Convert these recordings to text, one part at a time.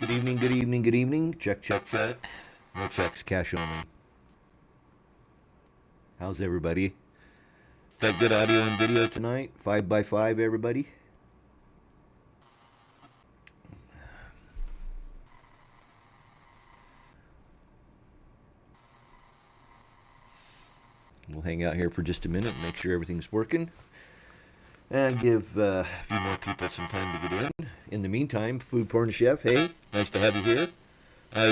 Good evening, good evening, good evening. Check, check, check. No checks, cash only. How's everybody? Got good audio and video tonight? 5x5, everybody? We'll hang out here for just a minute and make sure everything's working. And give a few more people some time to get in. In the meantime, Food Porn Chef, hey, nice to have you here. I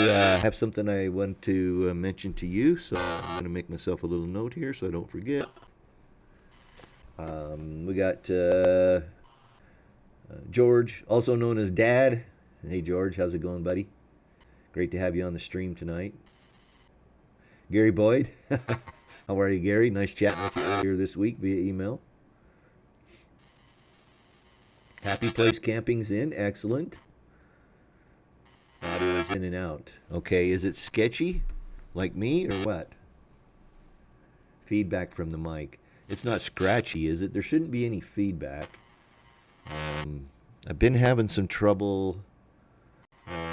have something I want to mention to you, so I'm going to make myself a little note here so I don't forget. We got George, also known as Dad. Hey, George, how's it going, buddy? Great to have you on the stream tonight. Gary Boyd, how are you, Gary? Nice chatting with you earlier this week via email. Happy Place Camping's in. Excellent. Audio is in and out. Okay, is it sketchy like me or what? Feedback from the mic. It's not scratchy, is it? There shouldn't be any feedback. I've been having some trouble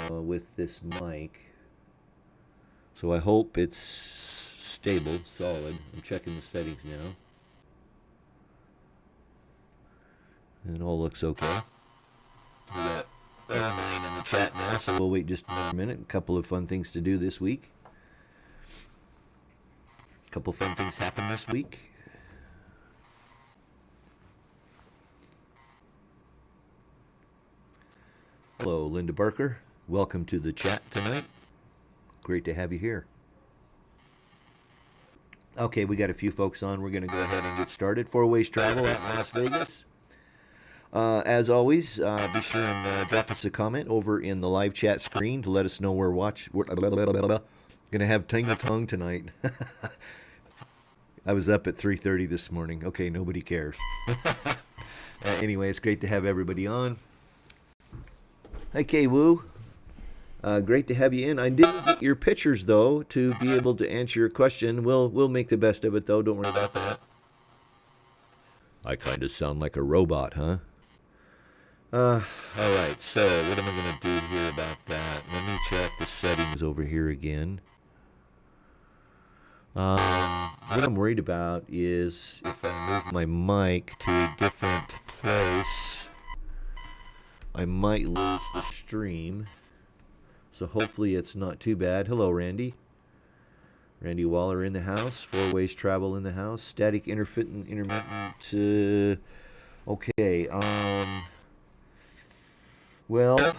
with this mic. So I hope it's stable, solid. I'm checking the settings now. It all looks okay. We got 9 in the chat now, so we'll wait just another minute. A couple of fun things to do this week. A couple fun things happened this week. Hello, Linda Barker. Welcome to the chat tonight. Great to have you here. Okay, we got a few folks on. We're going to go ahead and get started. 4-Ways Travel at Las Vegas. As always, be sure and drop us a comment over in the live chat screen to let us know we're gonna have tingle tongue tonight. I was up at 3:30 this morning. Okay, nobody cares. Anyway, it's great to have everybody on. Hi, K-Woo. Great to have you in. I didn't get your pictures though to be able to answer your question. We'll make the best of it though. Don't worry about that. I kind of sound like a robot, huh? Alright, so what am I going to do here about that? Let me check the settings over here again. What I'm worried about is if I move my mic to a different place, I might lose the stream. So hopefully it's not too bad. Hello, Randy. Randy Waller in the house. 4-Ways Travel in the house. Static intermittent. Okay. Well,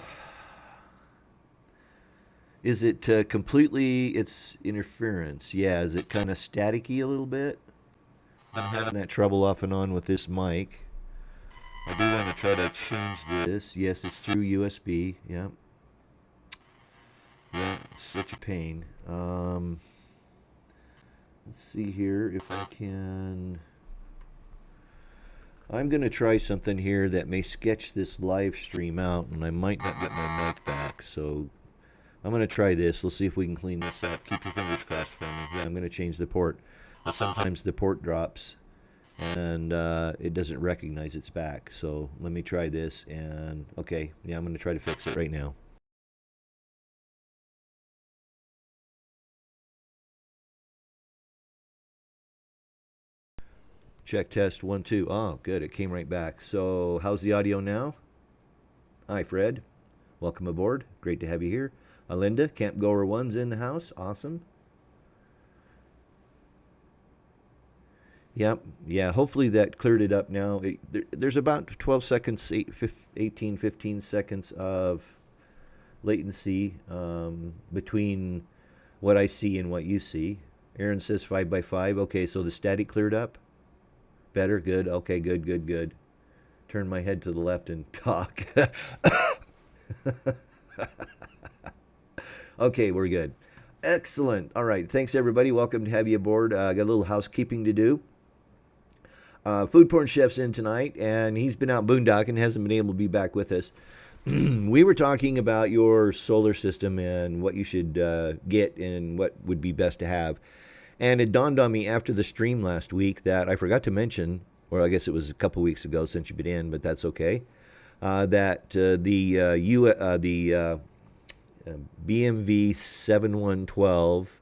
is it completely, it's interference? Yeah, is it kind of staticky a little bit? I'm having that trouble off and on with this mic. I do want to try to change this. Yes, it's through USB. Yeah. Yeah, such a pain. Let's see here if I can... I'm going to try something here that may sketch this live stream out, and I might not get my mic back, so I'm going to try this. Let's see if we can clean this up. Keep your fingers crossed for me. Yeah, I'm going to change the port. Sometimes the port drops, and it doesn't recognize it's back. So let me try this, and okay, yeah, I'm going to try to fix it right now. Check test 1 2. Oh, good. It came right back. So, how's the audio now? Hi, Fred. Welcome aboard. Great to have you here. Linda, Camp Goer 1's in the house. Awesome. Yep. Yeah, hopefully that cleared it up now. There's about 12 seconds, 18, 15 seconds of latency between what I see and what you see. Aaron says 5x5. Okay, so the static cleared up. Better? Good. Okay, good, good, good. Turn my head to the left and talk. Okay, we're good. Excellent. All right. Thanks, everybody. Welcome to have you aboard. Got a little housekeeping to do. Food Porn Chef's in tonight, and he's been out boondocking, hasn't been able to be back with us. We were talking about your solar system and what you should get and what would be best to have. And it dawned on me after the stream last week that I forgot to mention, or I guess it was a couple weeks ago since you've been in, but that's okay, that the BMV 712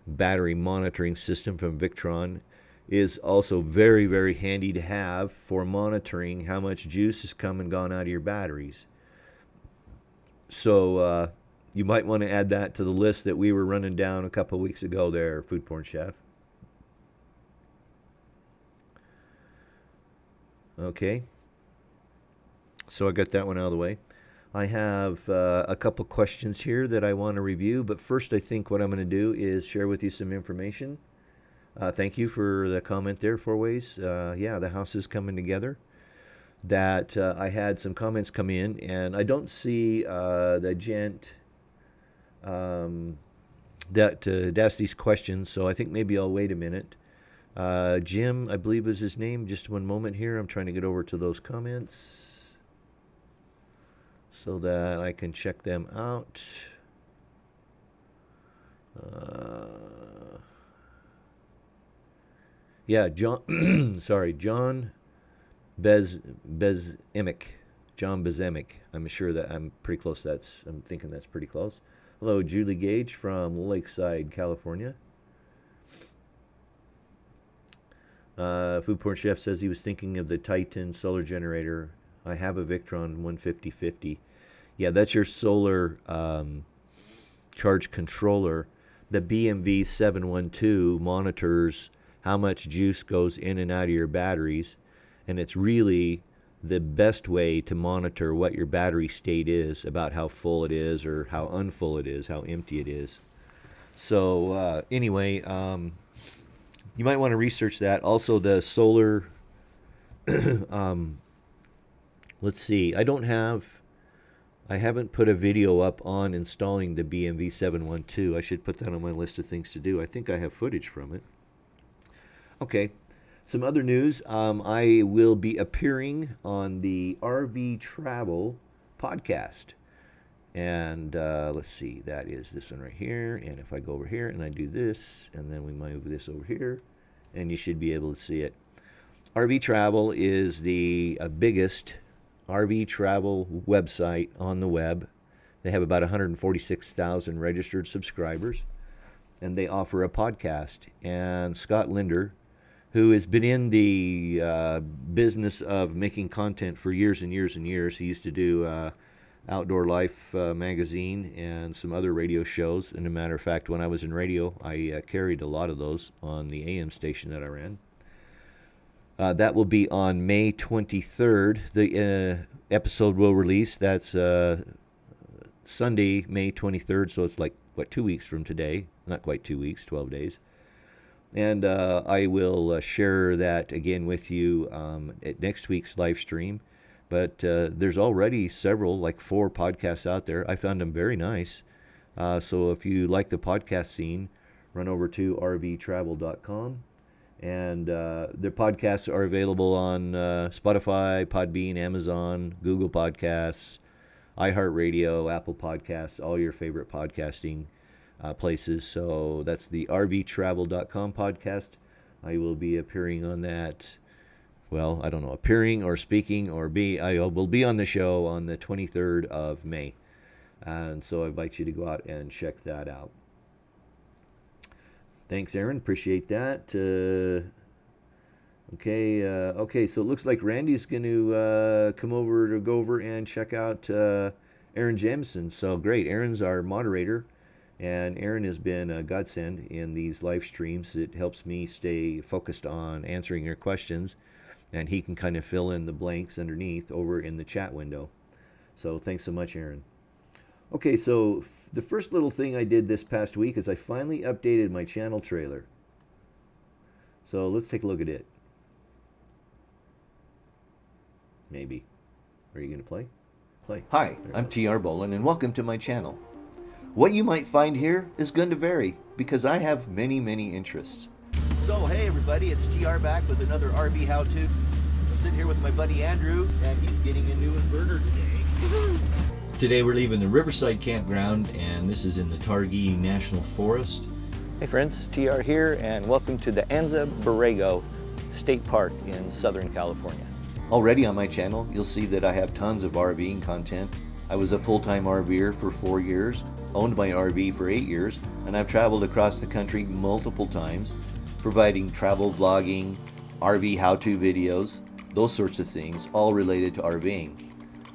battery monitoring system from Victron is also very, very handy to have for monitoring how much juice has come and gone out of your batteries. So you might want to add that to the list that we were running down a couple of weeks ago there, Food Porn Chef. Okay. So I got that one out of the way. I have a couple questions here that I want to review, but first I think what I'm going to do is share with you some information. Thank you for the comment there, Four Ways. Yeah, the house is coming together. That I had some comments come in, and I don't see the gent that asked these questions, so I think maybe I'll wait a minute. Jim, I believe was his name. Just one moment here. I'm trying to get over to those comments so that I can check them out. Yeah, John. Sorry, John Bezemic. John Bezemic. I'm sure that I'm pretty close. I'm thinking that's pretty close. Hello, Julie Gage from Lakeside, California. Food Porn Chef says he was thinking of the Titan solar generator. I have a Victron 150/50. Yeah, that's your solar charge controller. The BMV 712 monitors how much juice goes in and out of your batteries, and it's really the best way to monitor what your battery state is, about how full it is or how unfull it is, how empty it is. So anyway, you might want to research that. Also, the solar, let's see, I haven't put a video up on installing the BMV 712. I should put that on my list of things to do. I think I have footage from it. Okay, some other news. I will be appearing on the RV Travel podcast. And let's see, that is this one right here. And if I go over here and I do this, and then we move this over here, and you should be able to see it. RV Travel is the biggest RV travel website on the web. They have about 146,000 registered subscribers, and they offer a podcast. And Scott Linder, who has been in the business of making content for years and years and years, he used to do Outdoor Life magazine and some other radio shows. And a matter of fact, when I was in radio, I carried a lot of those on the AM station that I ran. That will be on May 23rd. The episode will release. That's Sunday, May 23rd. So it's like, 2 weeks from today? Not quite 2 weeks, 12 days. And I will share that again with you at next week's live stream. But there's already several, like 4 podcasts out there. I found them very nice. So if you like the podcast scene, run over to rvtravel.com. And their podcasts are available on Spotify, Podbean, Amazon, Google Podcasts, iHeartRadio, Apple Podcasts, all your favorite podcasting places. So that's the rvtravel.com podcast. I will be appearing on that. Well, I don't know, appearing or speaking or I will be on the show on the 23rd of May. And so I invite you to go out and check that out. Thanks, Aaron. Appreciate that. Okay, so it looks like Randy's going to go over and check out Aaron Jamison. So great. Aaron's our moderator, and Aaron has been a godsend in these live streams. It helps me stay focused on answering your questions, and he can kind of fill in the blanks underneath over in the chat window. So thanks so much, Aaron. Okay, so the first little thing I did this past week is I finally updated my channel trailer. So let's take a look at it. Maybe. Are you going to play? Play. Hi, I'm TR Bolin, and welcome to my channel. What you might find here is going to vary because I have many, many interests. So hey everybody, it's TR back with another RV how-to. I'm sitting here with my buddy Andrew, and he's getting a new inverter today. Woo-hoo! Today we're leaving the Riverside Campground, and this is in the Targhee National Forest. Hey friends, TR here, and welcome to the Anza Borrego State Park in Southern California. Already on my channel, you'll see that I have tons of RVing content, I was a full-time RVer for 4 years, owned my RV for 8 years, and I've traveled across the country multiple times, providing travel vlogging, RV how-to videos, those sorts of things, all related to RVing.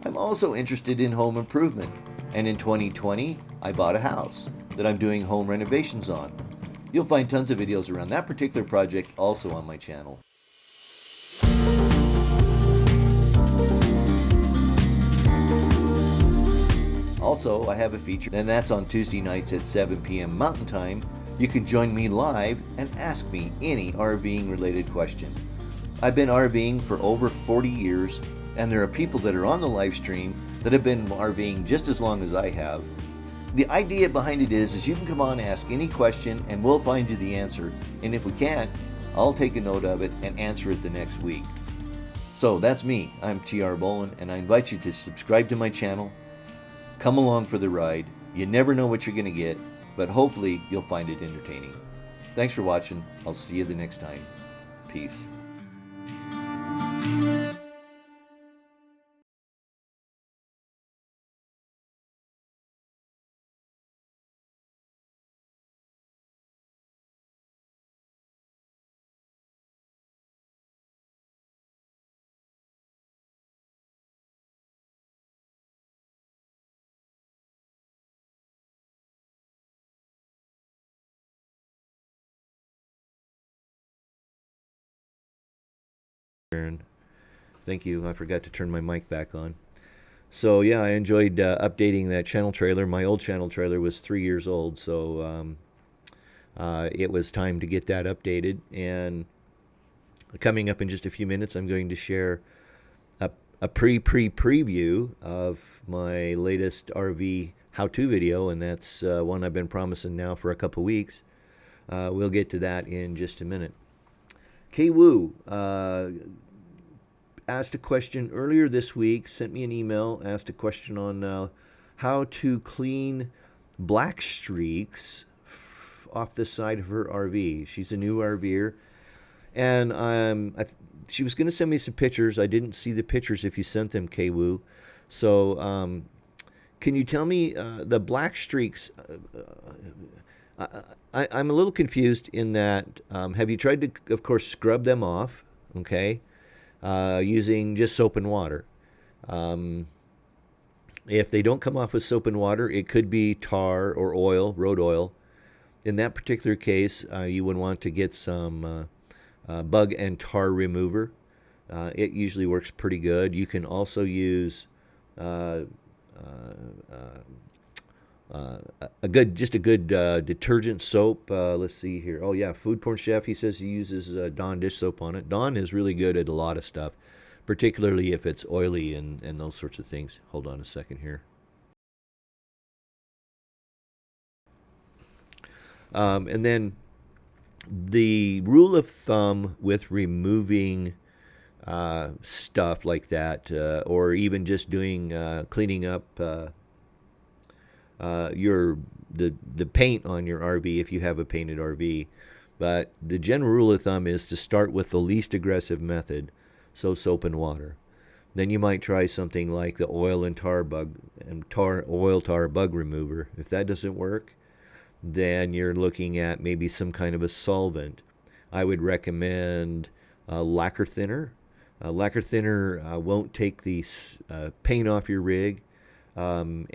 I'm also interested in home improvement, and in 2020, I bought a house that I'm doing home renovations on. You'll find tons of videos around that particular project also on my channel. Also, I have a feature, and that's on Tuesday nights at 7 p.m. Mountain Time. You can join me live and ask me any RVing related question. I've been RVing for over 40 years, and there are people that are on the live stream that have been RVing just as long as I have. The idea behind it is you can come on and ask any question and we'll find you the answer. And if we can't, I'll take a note of it and answer it the next week. So that's me. I'm TR Bolin, and I invite you to subscribe to my channel. Come along for the ride. You never know what you're going to get, but hopefully you'll find it entertaining. Thanks for watching. I'll see you the next time. Peace. Thank you. I forgot to turn my mic back on. So yeah, I enjoyed updating that channel trailer. My old channel trailer was 3 years old, so it was time to get that updated. And coming up in just a few minutes, I'm going to share a preview of my latest RV how-to video, and that's one I've been promising now for a couple weeks. We'll get to that in just a minute. Kay Wu asked a question earlier this week, sent me an email, asked a question on how to clean black streaks off the side of her RV. She's a new RVer, and she was going to send me some pictures. I didn't see the pictures if you sent them, Kay Wu. So can you tell me the black streaks? I'm a little confused in that, have you tried to, of course, scrub them off, okay, using just soap and water? If they don't come off with soap and water, it could be tar or oil, road oil. In that particular case, you would want to get some bug and tar remover. It usually works pretty good. You can also use a good detergent soap. Let's see here. Oh yeah, Food Porn Chef, he says he uses Dawn dish soap on it. Dawn is really good at a lot of stuff, particularly if it's oily and those sorts of things. Hold on a second here. And then the rule of thumb with removing stuff like that, or even just doing cleaning up the paint on your RV if you have a painted RV. But the general rule of thumb is to start with the least aggressive method, so soap and water. Then you might try something like the oil and tar bug remover. If that doesn't work, then you're looking at maybe some kind of a solvent. I would recommend lacquer thinner. Lacquer thinner won't take the paint off your rig. So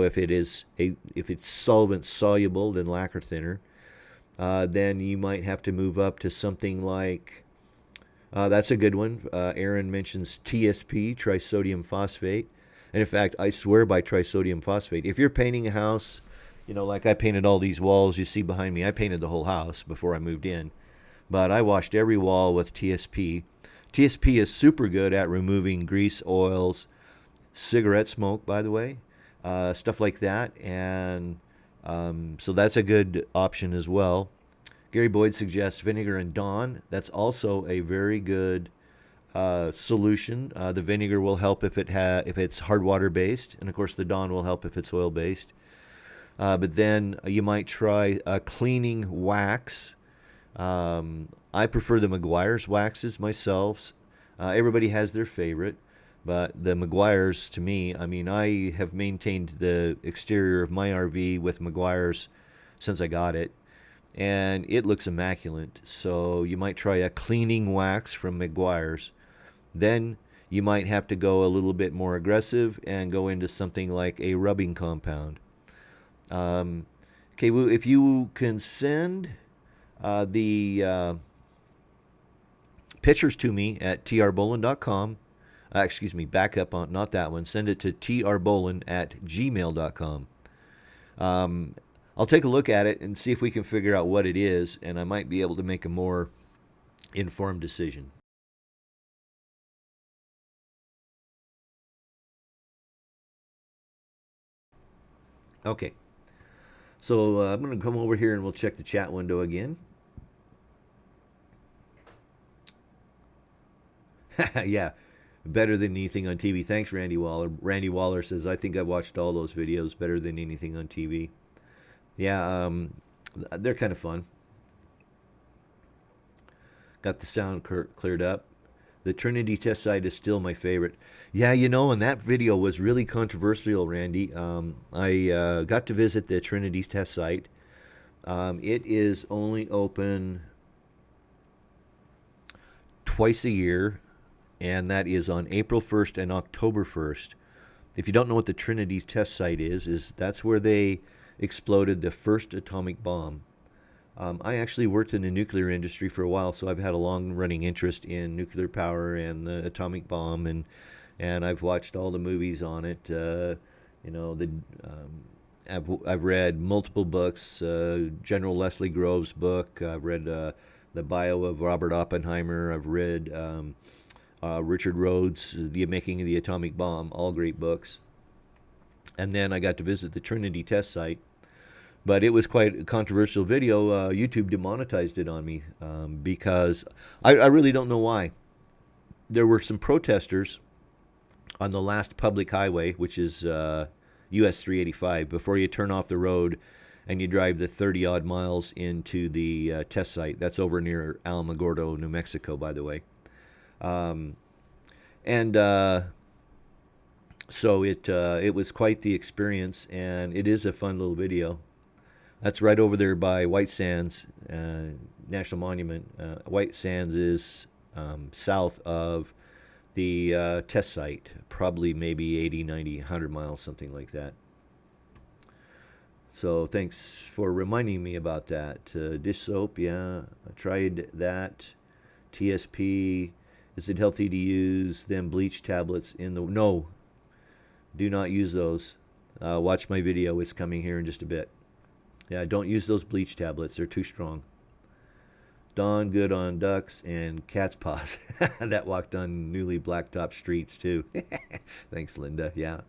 if it's solvent soluble, then lacquer thinner. Then you might have to move up to something like, that's a good one. Aaron mentions TSP, trisodium phosphate. And in fact, I swear by trisodium phosphate. If you're painting a house, you know, like I painted all these walls you see behind me. I painted the whole house before I moved in. But I washed every wall with TSP. TSP is super good at removing grease, oils, cigarette smoke, by the way, stuff like that. And so that's a good option as well. Gary Boyd suggests vinegar and Dawn. That's also a very good solution. The vinegar will help if it's hard water based, and of course the Dawn will help if it's oil based. But then you might try a cleaning wax. I prefer the McGuire's waxes myself. Everybody has their favorite. But the Meguiar's, to me, I mean, I have maintained the exterior of my RV with Meguiar's since I got it, and it looks immaculate. So you might try a cleaning wax from Meguiar's. Then you might have to go a little bit more aggressive and go into something like a rubbing compound. Okay, if you can send the pictures to me at trbolin.com. Excuse me, back up on, not that one. Send it to trbolin@gmail.com. I'll take a look at it and see if we can figure out what it is, and I might be able to make a more informed decision. Okay, so I'm going to come over here and we'll check the chat window again. Yeah, better than anything on TV. Thanks, Randy Waller. Randy Waller says, I think I've watched all those videos, better than anything on TV. Yeah, they're kind of fun. Got the sound cleared up. The Trinity test site is still my favorite. Yeah, you know, and that video was really controversial, Randy. I got to visit the Trinity test site. It is only open twice a year, and that is on April 1st and October 1st. If you don't know what the Trinity test site is that's where they exploded the first atomic bomb. I actually worked in the nuclear industry for a while, so I've had a long-running interest in nuclear power and the atomic bomb, and I've watched all the movies on it. You know, I've read multiple books. General Leslie Groves' book. I've read the bio of Robert Oppenheimer. I've read Richard Rhodes' The Making of the Atomic Bomb. All great books. And then I got to visit the Trinity test site. But it was quite a controversial video. YouTube demonetized it on me because I really don't know why. There were some protesters on the last public highway, which is US 385, before you turn off the road and you drive the 30-odd miles into the test site. That's over near Alamogordo, New Mexico, by the way. So it was quite the experience, and it is a fun little video. That's right over there by White Sands National Monument. White Sands is south of the test site, probably maybe 80, 90, 100 miles, something like that. So thanks for reminding me about that. Dish soap, yeah, I tried that. TSP, is it healthy to use them bleach tablets in the... No, do not use those. Watch my video, it's coming here in just a bit. Yeah, don't use those bleach tablets. They're too strong. Dawn, good on ducks and cat's paws. That walked on newly blacktop streets, too. Thanks, Linda. Yeah.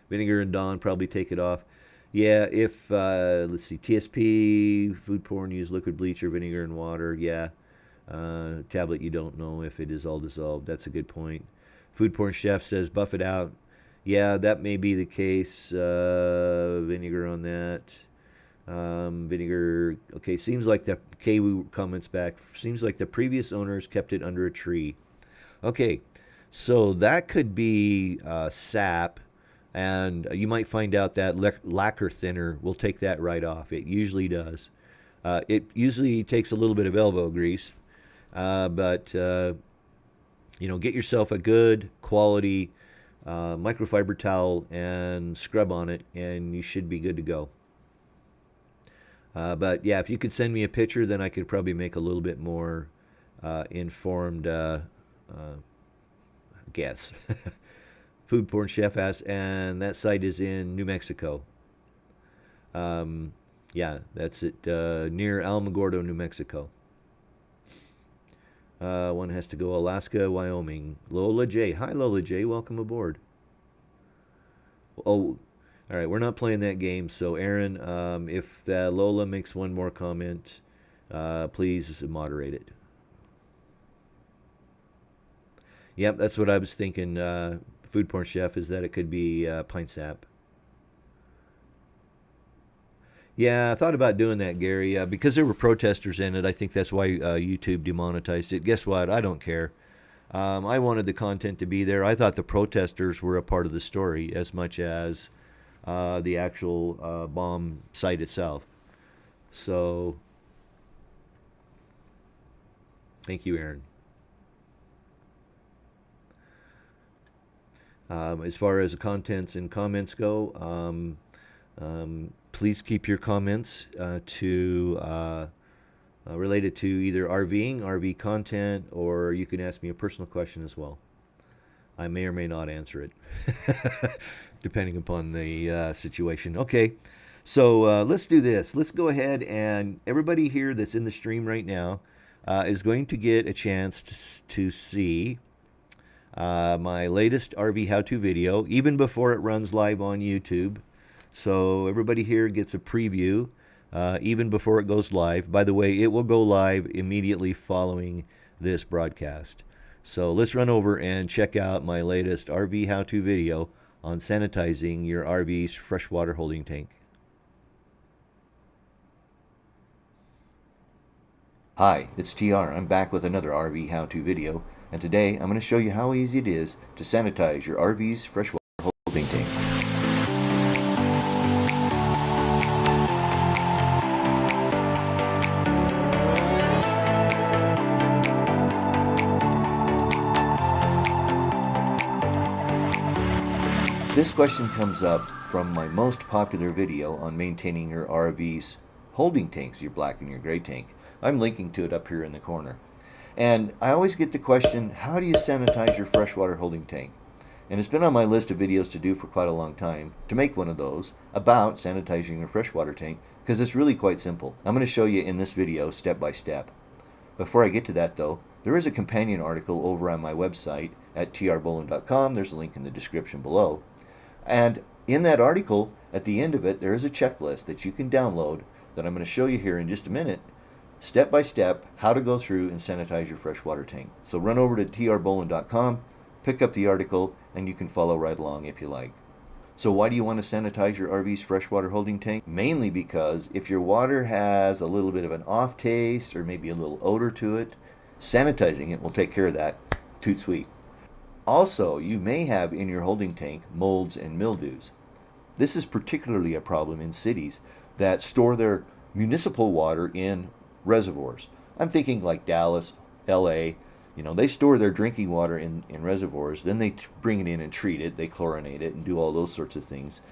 Vinegar and Dawn, probably take it off. Yeah, if, let's see, TSP, food porn, use liquid bleach or vinegar and water. Yeah. Tablet, you don't know if it is all dissolved. That's a good point. Food porn chef says, buff it out. Yeah, that may be the case. Vinegar on that. Vinegar, okay, seems like the KW comments back, seems like the previous owners kept it under a tree. Okay, so that could be sap, and you might find out that lacquer thinner will take that right off. It usually does. It usually takes a little bit of elbow grease, but you know, get yourself a good quality microfiber towel and scrub on it, and you should be good to go. But yeah, if you could send me a picture, then I could probably make a little bit more informed guess. Food porn chef asks, and that site is in New Mexico. Yeah, that's it, near Alamogordo, New Mexico. One has to go Alaska, Wyoming. Lola J. Hi, Lola J. Welcome aboard. Oh, all right, we're not playing that game. So, Aaron, if Lola makes one more comment, please moderate it. Yep, that's what I was thinking, food porn chef, is that it could be pine sap. Yeah, I thought about doing that, Gary, because there were protesters in it. I think that's why YouTube demonetized it. Guess what? I don't care. I wanted the content to be there. I thought the protesters were a part of the story as much as the actual bomb site itself. So, thank you, Aaron. As far as the contents and comments go, please keep your comments related to either RVing, RV content, or you can ask me a personal question as well. I may or may not answer it, depending upon the situation. Okay, so let's do this. Let's go ahead, and everybody here that's in the stream right now is going to get a chance to see my latest RV how-to video, even before it runs live on YouTube. So everybody here gets a preview even before it goes live. By the way, it will go live immediately following this broadcast. So let's run over and check out my latest RV how-to video on sanitizing your RV's freshwater holding tank. Hi, it's TR. I'm back with another RV how-to video, and today I'm going to show you how easy it is to sanitize your RV's freshwater holding tank. This question comes up from my most popular video on maintaining your RV's holding tanks, your black and your gray tank. I'm linking to it up here in the corner. And I always get the question, how do you sanitize your freshwater holding tank? And it's been on my list of videos to do for quite a long time, to make one of those about sanitizing your freshwater tank, because it's really quite simple. I'm going to show you in this video step by step. Before I get to that though, there is a companion article over on my website at trboland.com. There's a link in the description below. And in that article, at the end of it, there is a checklist that you can download that I'm going to show you here in just a minute, step by step, how to go through and sanitize your freshwater tank. So run over to trboland.com, pick up the article, and you can follow right along if you like. So why do you want to sanitize your RV's freshwater holding tank? Mainly because if your water has a little bit of an off taste or maybe a little odor to it, sanitizing it will take care of that. Toot sweet. Also, you may have in your holding tank molds and mildews. This is particularly a problem in cities that store their municipal water in reservoirs. I'm thinking like Dallas, LA, they store their drinking water in reservoirs, then they bring it in and treat it, they chlorinate it and do all those sorts of things,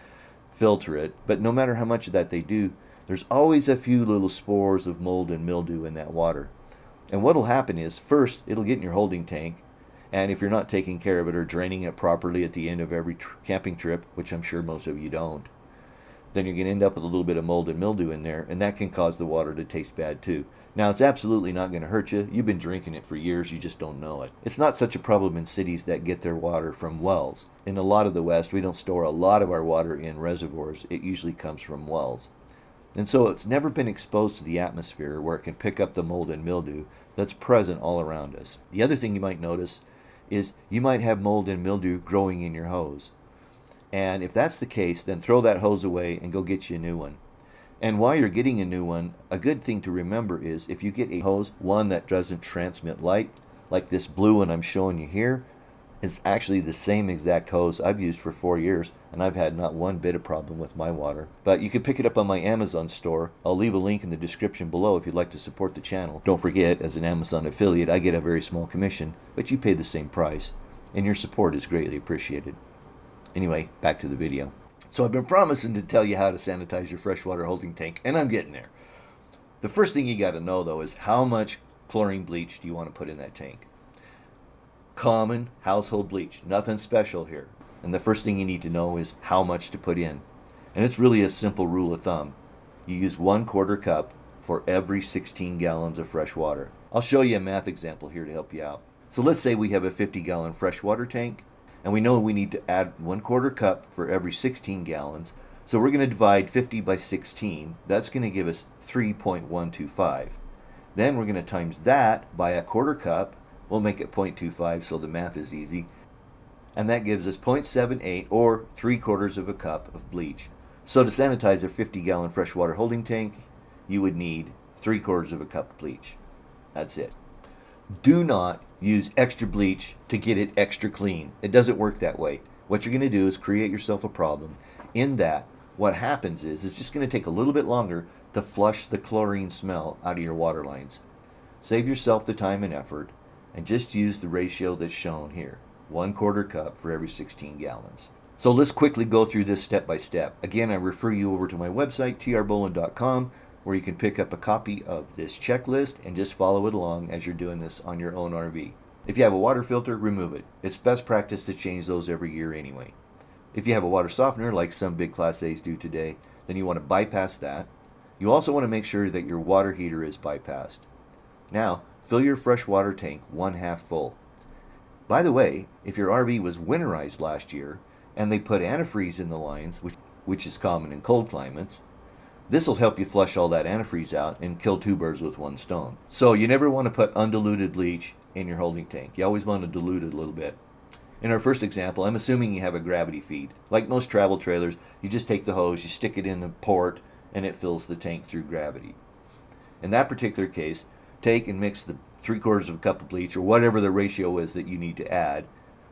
filter it. But no matter how much of that they do, there's always a few little spores of mold and mildew in that water. And what'll happen is, first, it'll get in your holding tank, and if you're not taking care of it or draining it properly at the end of every camping trip, which I'm sure most of you don't, then you're going to end up with a little bit of mold and mildew in there, and that can cause the water to taste bad too. Now, it's absolutely not going to hurt you. You've been drinking it for years, you just don't know it. It's not such a problem in cities that get their water from wells. In a lot of the West, we don't store a lot of our water in reservoirs. It usually comes from wells. And so it's never been exposed to the atmosphere where it can pick up the mold and mildew that's present all around us. The other thing you might notice is you might have mold and mildew growing in your hose. And if that's the case, then throw that hose away and go get you a new one. And while you're getting a new one, a good thing to remember is if you get a hose, one that doesn't transmit light, like this blue one I'm showing you here, it's actually the same exact hose I've used for 4 years, and I've had not one bit of problem with my water. But you can pick it up on my Amazon store. I'll leave a link in the description below if you'd like to support the channel. Don't forget, as an Amazon affiliate, I get a very small commission, but you pay the same price, and your support is greatly appreciated. Anyway, back to the video. So I've been promising to tell you how to sanitize your freshwater holding tank, and I'm getting there. The first thing you got to know, though, is how much chlorine bleach do you want to put in that tank? Common household bleach, nothing special here. And the first thing you need to know is how much to put in. And it's really a simple rule of thumb. You use 1/4 cup for every 16 gallons of fresh water. I'll show you a math example here to help you out. So let's say we have a 50-gallon freshwater tank, and we know we need to add 1/4 cup for every 16 gallons. So we're going to divide 50 by 16. That's going to give us 3.125. Then we're going to times that by 1/4 cup. We'll make it 0.25 so the math is easy. And that gives us 0.78 or 3/4 of a cup of bleach. So to sanitize a 50-gallon freshwater holding tank, you would need 3/4 of a cup of bleach. That's it. Do not use extra bleach to get it extra clean. It doesn't work that way. What you're going to do is create yourself a problem in that what happens is it's just going to take a little bit longer to flush the chlorine smell out of your water lines. Save yourself the time and effort and just use the ratio that's shown here. 1/4 cup for every 16 gallons. So let's quickly go through this step by step. Again, I refer you over to my website, trboland.com, where you can pick up a copy of this checklist and just follow it along as you're doing this on your own RV. If you have a water filter, remove it. It's best practice to change those every year anyway. If you have a water softener, like some big Class A's do today, then you want to bypass that. You also want to make sure that your water heater is bypassed. Now, fill your fresh water tank 1/2 full. By the way, if your RV was winterized last year and they put antifreeze in the lines, which is common in cold climates, this will help you flush all that antifreeze out and kill 2 birds with 1 stone. So you never want to put undiluted bleach in your holding tank. You always want to dilute it a little bit. In our first example, I'm assuming you have a gravity feed. Like most travel trailers, you just take the hose, you stick it in the port, and it fills the tank through gravity. In that particular case, take and mix the 3/4 cup of bleach, or whatever the ratio is that you need to add,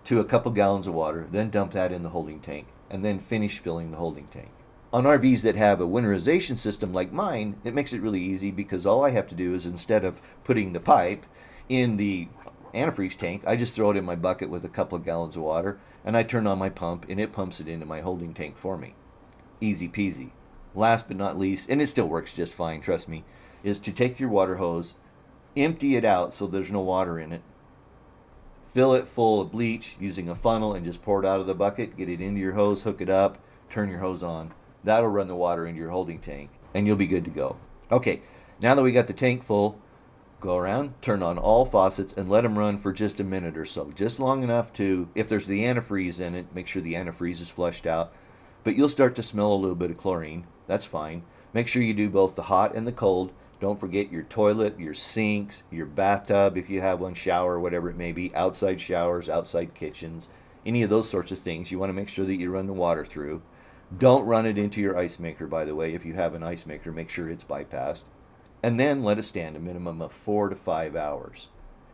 to a couple gallons of water, then dump that in the holding tank, and then finish filling the holding tank. On RVs that have a winterization system like mine, it makes it really easy because all I have to do is, instead of putting the pipe in the antifreeze tank, I just throw it in my bucket with a couple of gallons of water, and I turn on my pump and it pumps it into my holding tank for me. Easy peasy. Last but not least, and it still works just fine, trust me, is to take your water hose, empty it out so there's no water in it, fill it full of bleach using a funnel and just pour it out of the bucket, get it into your hose, hook it up, turn your hose on. That'll run the water into your holding tank and you'll be good to go. Okay, now that we got the tank full, go around, turn on all faucets and let them run for just a minute or so. Just long enough to, if there's the antifreeze in it, make sure the antifreeze is flushed out. But you'll start to smell a little bit of chlorine. That's fine. Make sure you do both the hot and the cold. Don't forget your toilet, your sinks, your bathtub, if you have one, shower, whatever it may be, outside showers, outside kitchens, any of those sorts of things. You want to make sure that you run the water through. Don't run it into your ice maker, by the way. If you have an ice maker, make sure it's bypassed. And then let it stand a minimum of 4 to 5 hours.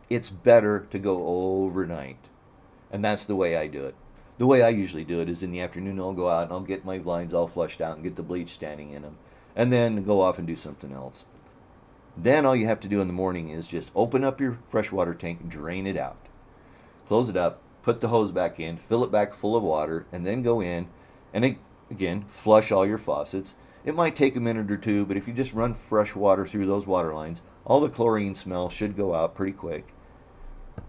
It's better to go overnight. And that's the way I do it. The way I usually do it is in the afternoon I'll go out and I'll get my blinds all flushed out and get the bleach standing in them. And then go off and do something else. Then all you have to do in the morning is just open up your freshwater tank and drain it out. Close it up, put the hose back in, fill it back full of water, and then go in and again, flush all your faucets. It might take a minute or two, but if you just run fresh water through those water lines, all the chlorine smell should go out pretty quick.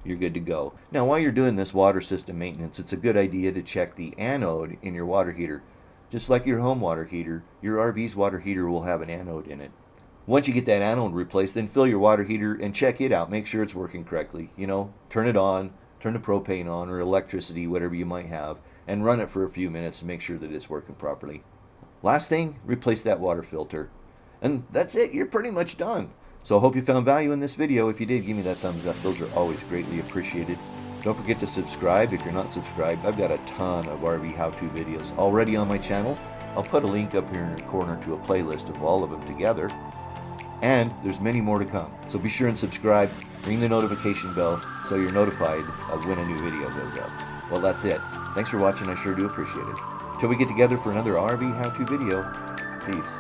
You're good to go. Now, while you're doing this water system maintenance, it's a good idea to check the anode in your water heater. Just like your home water heater, your RV's water heater will have an anode in it. Once you get that anode replaced, then fill your water heater and check it out. Make sure it's working correctly. You know, turn it on, turn the propane on, or electricity, whatever you might have, and run it for a few minutes to make sure that it's working properly. Last thing, replace that water filter. And that's it. You're pretty much done. So I hope you found value in this video. If you did, give me that thumbs up. Those are always greatly appreciated. Don't forget to subscribe if you're not subscribed. I've got a ton of RV how-to videos already on my channel. I'll put a link up here in the corner to a playlist of all of them together. And there's many more to come. So be sure and subscribe, ring the notification bell so you're notified of when a new video goes up. Well, that's it. Thanks for watching. I sure do appreciate it. Till we get together for another RV how-to video, peace.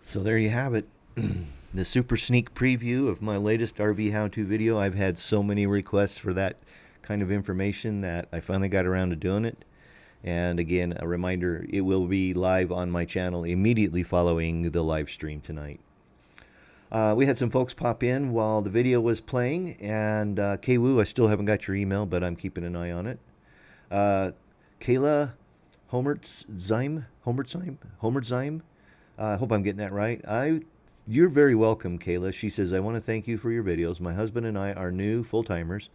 So there you have it. The super sneak preview of my latest RV how-to video. I've had so many requests for that kind of information that I finally got around to doing it. And again, a reminder, it will be live on my channel immediately following the live stream tonight. We had some folks pop in while the video was playing, and Kwoo, I still haven't got your email, but I'm keeping an eye on it. Kayla Homertzheim, I hope I'm getting that right. You're very welcome, Kayla. She says, I want to thank you for your videos. My husband and I are new full-timers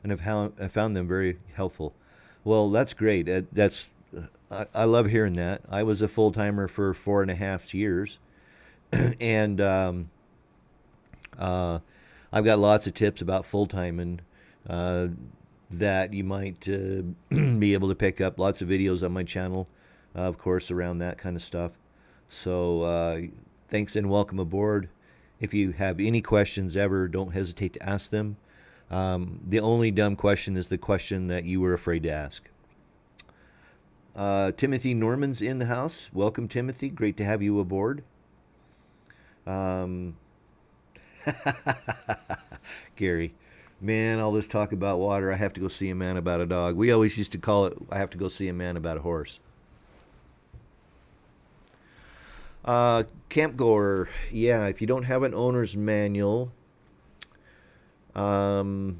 and have found them very helpful. Well, that's great. I love hearing that. I was a full-timer for 4.5 years, and I've got lots of tips about full-timing that you might be able to pick up. Lots of videos on my channel of course, around that kind of stuff. So thanks and welcome aboard. If you have any questions ever, don't hesitate to ask them. The only dumb question is the question that you were afraid to ask. Timothy Norman's in the house. Welcome, Timothy. Great to have you aboard. Gary, man, all this talk about water, I have to go see a man about a dog. We always used to call it, I have to go see a man about a horse. Camp goer, yeah, if you don't have an owner's manual, you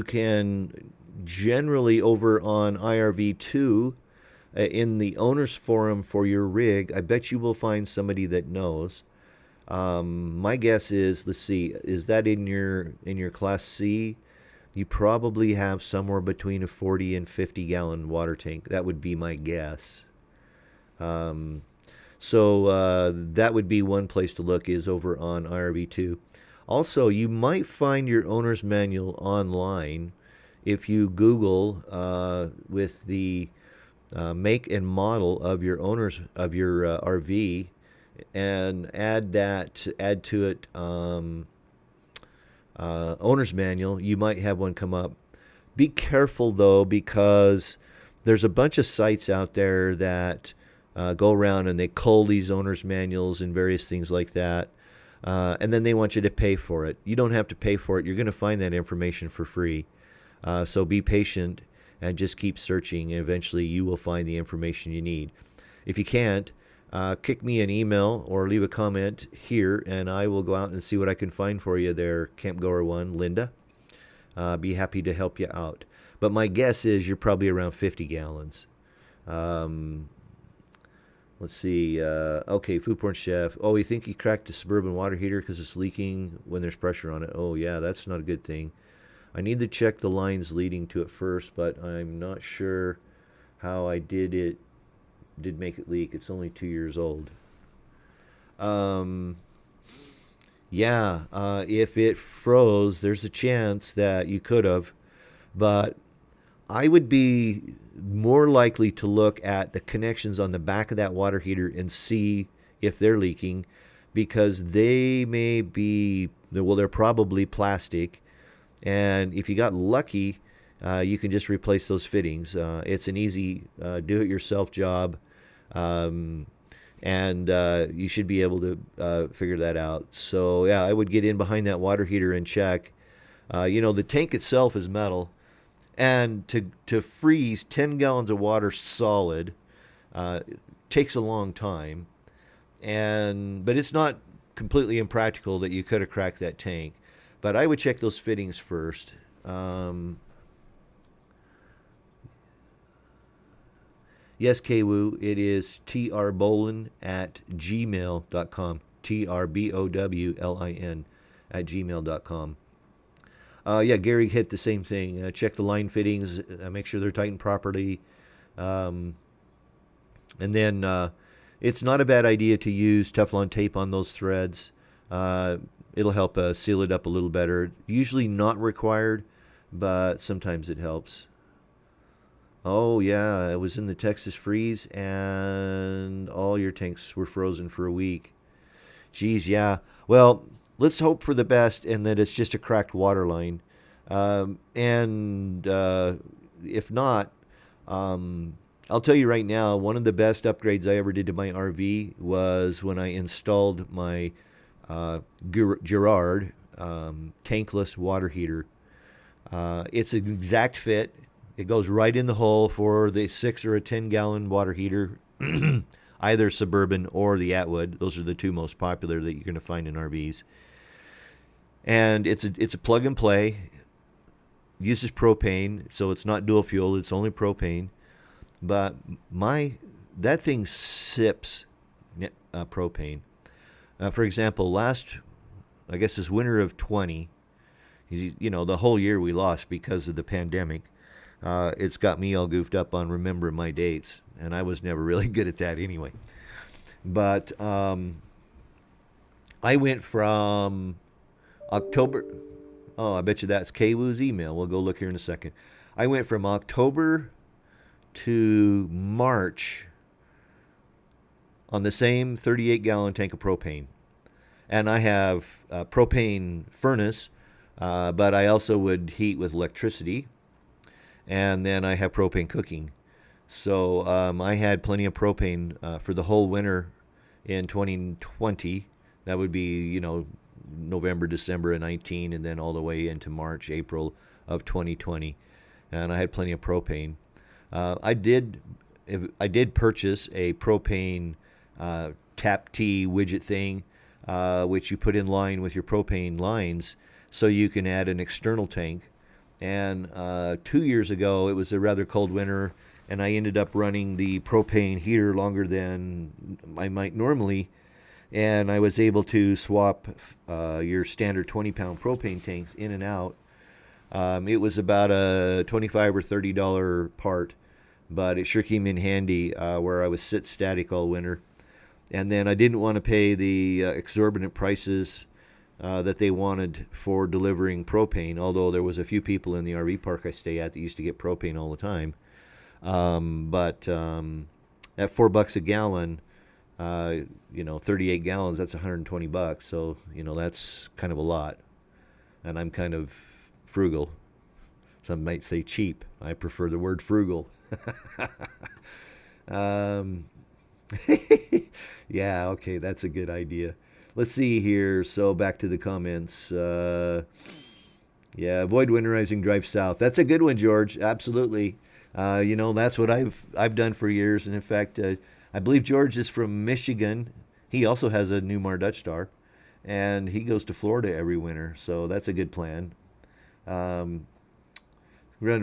can generally over on IRV2 in the owner's forum for your rig, I bet you will find somebody that knows. My guess is, let's see, is that in your class C? You probably have somewhere between a 40 and 50 gallon water tank. That would be my guess. So that would be one place to look, is over on IRV2. Also, you might find your owner's manual online if you Google with the make and model of your RV, and add to it owner's manual. You might have one come up. Be careful though, because there's a bunch of sites out there that go around and they cull these owner's manuals and various things like that. And then they want you to pay for it. You don't have to pay for it. You're going to find that information for free. So be patient and just keep searching. And eventually you will find the information you need. If you can't, kick me an email or leave a comment here, and I will go out and see what I can find for you there, Camp Goer 1, Linda. Be happy to help you out. But my guess is you're probably around 50 gallons. Let's see. Okay, food porn chef. Oh, you think he cracked a Suburban water heater because it's leaking when there's pressure on it? Oh, yeah, that's not a good thing. I need to check the lines leading to it first, but I'm not sure how I did make it leak. It's only 2 years old. Yeah, if it froze, there's a chance that you could have, but I would be more likely to look at the connections on the back of that water heater and see if they're leaking, because they may be, well, they're probably plastic, and if you got lucky, you can just replace those fittings. It's an easy do-it-yourself job, and you should be able to figure that out. So yeah, I would get in behind that water heater and check. The tank itself is metal, and to freeze 10 gallons of water solid takes a long time, but it's not completely impractical that you could have cracked that tank. But I would check those fittings first. Yes, Kwoo, it is trbolin@gmail.com. TRBOWLIN @gmail.com. Yeah, Gary hit the same thing. Check the line fittings, make sure they're tightened properly. And then it's not a bad idea to use Teflon tape on those threads. It'll help seal it up a little better. Usually not required, but sometimes it helps. Oh, yeah, it was in the Texas freeze, and all your tanks were frozen for a week. Geez, yeah. Well, let's hope for the best and that it's just a cracked water line. If not, I'll tell you right now, one of the best upgrades I ever did to my RV was when I installed my Girard tankless water heater. It's an exact fit. It goes right in the hole for the 6 or a 10 gallon water heater, either Suburban or the Atwood. Those are the two most popular that you're going to find in RVs. And it's a plug and play. Uses propane, so it's not dual fuel. It's only propane. But that thing sips propane. For example, I guess this winter of 20, the whole year we lost because of the pandemic. It's got me all goofed up on remembering my dates, and I was never really good at that anyway. But I went from October. Oh, I bet you that's Kwoo's email. We'll go look here in a second. I went from October to March on the same 38-gallon tank of propane. And I have a propane furnace, but I also would heat with electricity. And then I have propane cooking. So I had plenty of propane for the whole winter in 2020. That would be, November, December of 19, and then all the way into March, April of 2020. And I had plenty of propane. I did purchase a propane tap T widget thing, which you put in line with your propane lines, so you can add an external tank. And 2 years ago, it was a rather cold winter, and I ended up running the propane heater longer than I might normally. And I was able to swap your standard 20-pound propane tanks in and out. It was about a $25 or $30 part, but it sure came in handy where I was sit static all winter. And then I didn't want to pay the exorbitant prices that they wanted for delivering propane, although there was a few people in the RV park I stay at that used to get propane all the time. But at $4 a gallon, 38 gallons, that's $120. So, that's kind of a lot. And I'm kind of frugal. Some might say cheap. I prefer the word frugal. Yeah, okay, that's a good idea. Let's see here. So back to the comments. Yeah, avoid winterizing, drive south. That's a good one, George. Absolutely. That's what I've done for years. And in fact, I believe George is from Michigan. He also has a Newmar Dutch Star, and he goes to Florida every winter. So that's a good plan. Run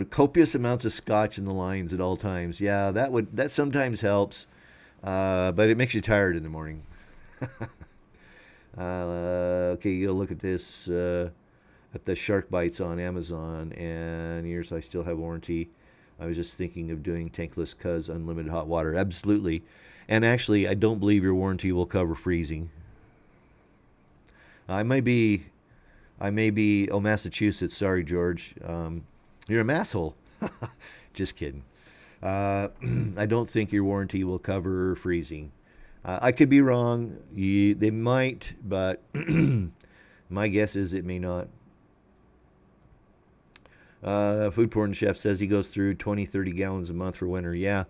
copious amounts of scotch in the lines at all times. Yeah, that sometimes helps, but it makes you tired in the morning. Okay, you'll look at this at the shark bites on Amazon, and here's I still have warranty. I was just thinking of doing tankless cuz unlimited hot water. Absolutely. And actually, I don't believe your warranty will cover freezing. I may be, Massachusetts. Sorry, George. You're a masshole. Just kidding. I don't think your warranty will cover freezing. I could be wrong. They might, but my guess is it may not. Food Porn Chef says he goes through 20, 30 gallons a month for winter. Yeah.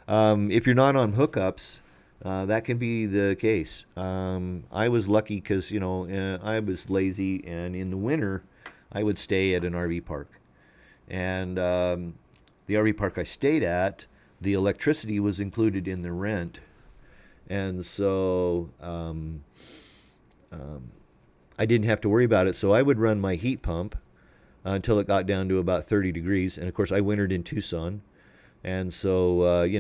If you're not on hookups, that can be the case. I was lucky because, I was lazy, and in the winter, I would stay at an RV park. And the RV park I stayed at, the electricity was included in the rent. And so I didn't have to worry about it. So I would run my heat pump until it got down to about 30 degrees. And of course, I wintered in Tucson. And so,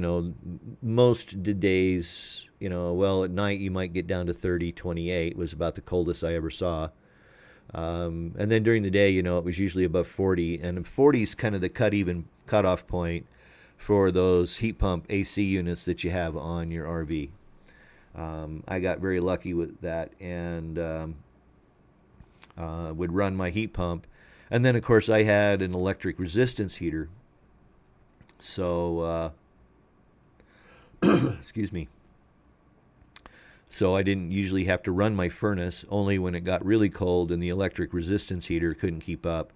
most days, at night you might get down to 30, 28 was about the coldest I ever saw. And then during the day, it was usually above 40. And 40 is kind of the cutoff point for those heat pump AC units that you have on your RV. I got very lucky with that, and would run my heat pump. And then, of course, I had an electric resistance heater. So, excuse me. So I didn't usually have to run my furnace, only when it got really cold and the electric resistance heater couldn't keep up.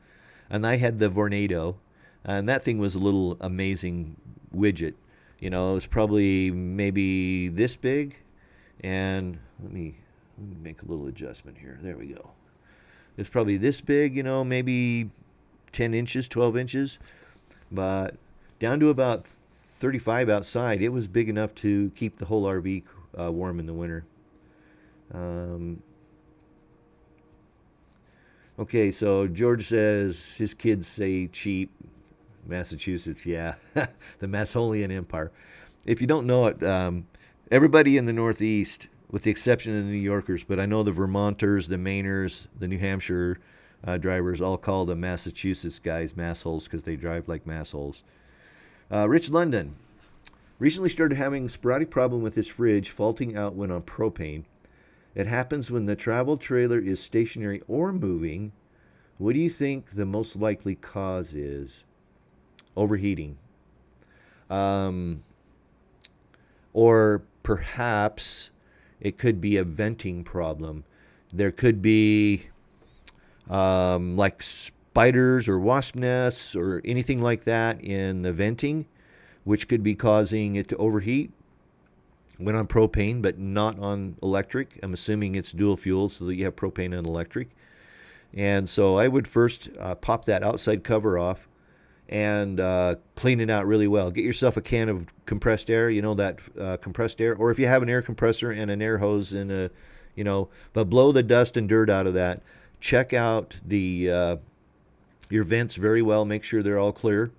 And I had the Vornado, and that thing was a little amazing widget. It was probably maybe this big. And let me make a little adjustment here. There we go. It's probably this big, maybe 10 inches, 12 inches. But down to about 35 outside, it was big enough to keep the whole RV warm in the winter. Okay, so George says his kids say cheap. Massachusetts, yeah. The Massolian Empire. If you don't know it, everybody in the Northeast, with the exception of the New Yorkers, but I know the Vermonters, the Mainers, the New Hampshire drivers all call the Massachusetts guys massholes because they drive like massholes. Rich London recently started having a sporadic problem with his fridge faulting out when on propane. It happens when the travel trailer is stationary or moving. What do you think the most likely cause is? Overheating. Or perhaps it could be a venting problem. There could be like spiders or wasp nests or anything like that in the venting, which could be causing it to overheat. Went on propane, but not on electric. I'm assuming it's dual fuel so that you have propane and electric. And so I would first pop that outside cover off and clean it out really well. Get yourself a can of compressed air, that compressed air. Or if you have an air compressor and an air hose and but blow the dust and dirt out of that. Check out your vents very well. Make sure they're all clear.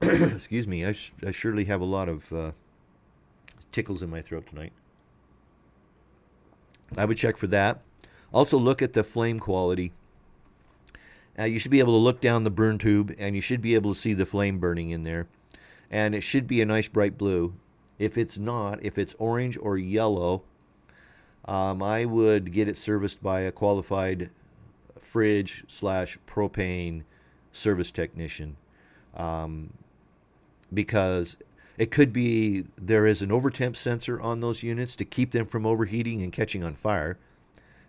Excuse me, I surely have a lot of tickles in my throat tonight. I would check for that. Also look at the flame quality. You should be able to look down the burn tube and you should be able to see the flame burning in there. And it should be a nice bright blue. If it's not, if it's orange or yellow, I would get it serviced by a qualified fridge/propane service technician. Because it could be there is an overtemp sensor on those units to keep them from overheating and catching on fire.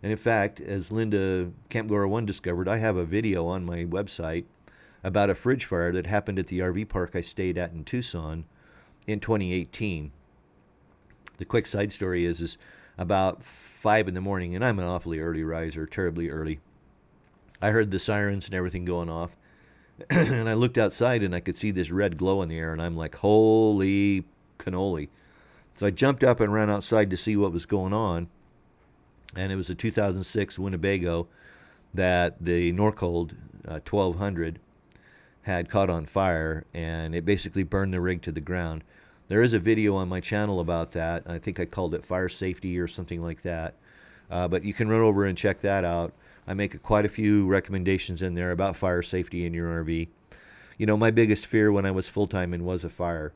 And in fact, as Linda Campgora 1 discovered, I have a video on my website about a fridge fire that happened at the RV park I stayed at in Tucson in 2018. The quick side story is about 5 in the morning, and I'm an awfully early riser, terribly early. I heard the sirens and everything going off, and I looked outside and I could see this red glow in the air, and I'm like, holy cannoli. So I jumped up and ran outside to see what was going on. And it was a 2006 Winnebago that the Norcold 1200 had caught on fire, and it basically burned the rig to the ground. There is a video on my channel about that. I think I called it Fire Safety or something like that. But you can run over and check that out. I make quite a few recommendations in there about fire safety in your RV. My biggest fear when I was full-time in was a fire.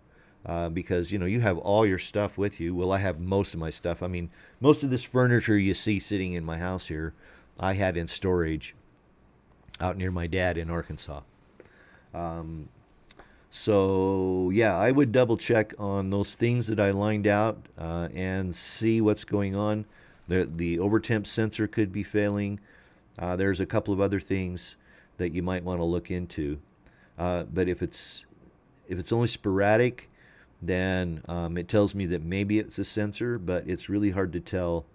Because, you have all your stuff with you. Well, I have most of my stuff. I mean, most of this furniture you see sitting in my house here, I had in storage out near my dad in Arkansas. So, yeah, I would double check on those things that I lined out and see what's going on. The overtemp sensor could be failing. There's a couple of other things that you might want to look into. But if it's only sporadic, then it tells me that maybe it's a sensor, but it's really hard to tell.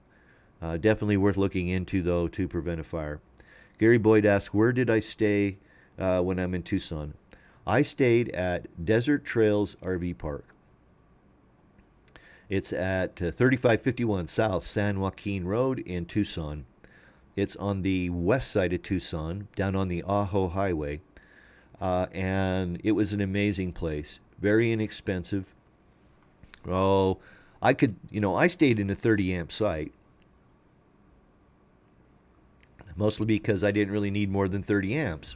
Definitely worth looking into, though, to prevent a fire. Gary Boyd asks, where did I stay when I'm in Tucson? I stayed at Desert Trails RV Park. It's at 3551 South San Joaquin Road in Tucson. It's on the west side of Tucson, down on the Ajo Highway. And it was an amazing place. Very inexpensive. I stayed in a 30 amp site. Mostly because I didn't really need more than 30 amps.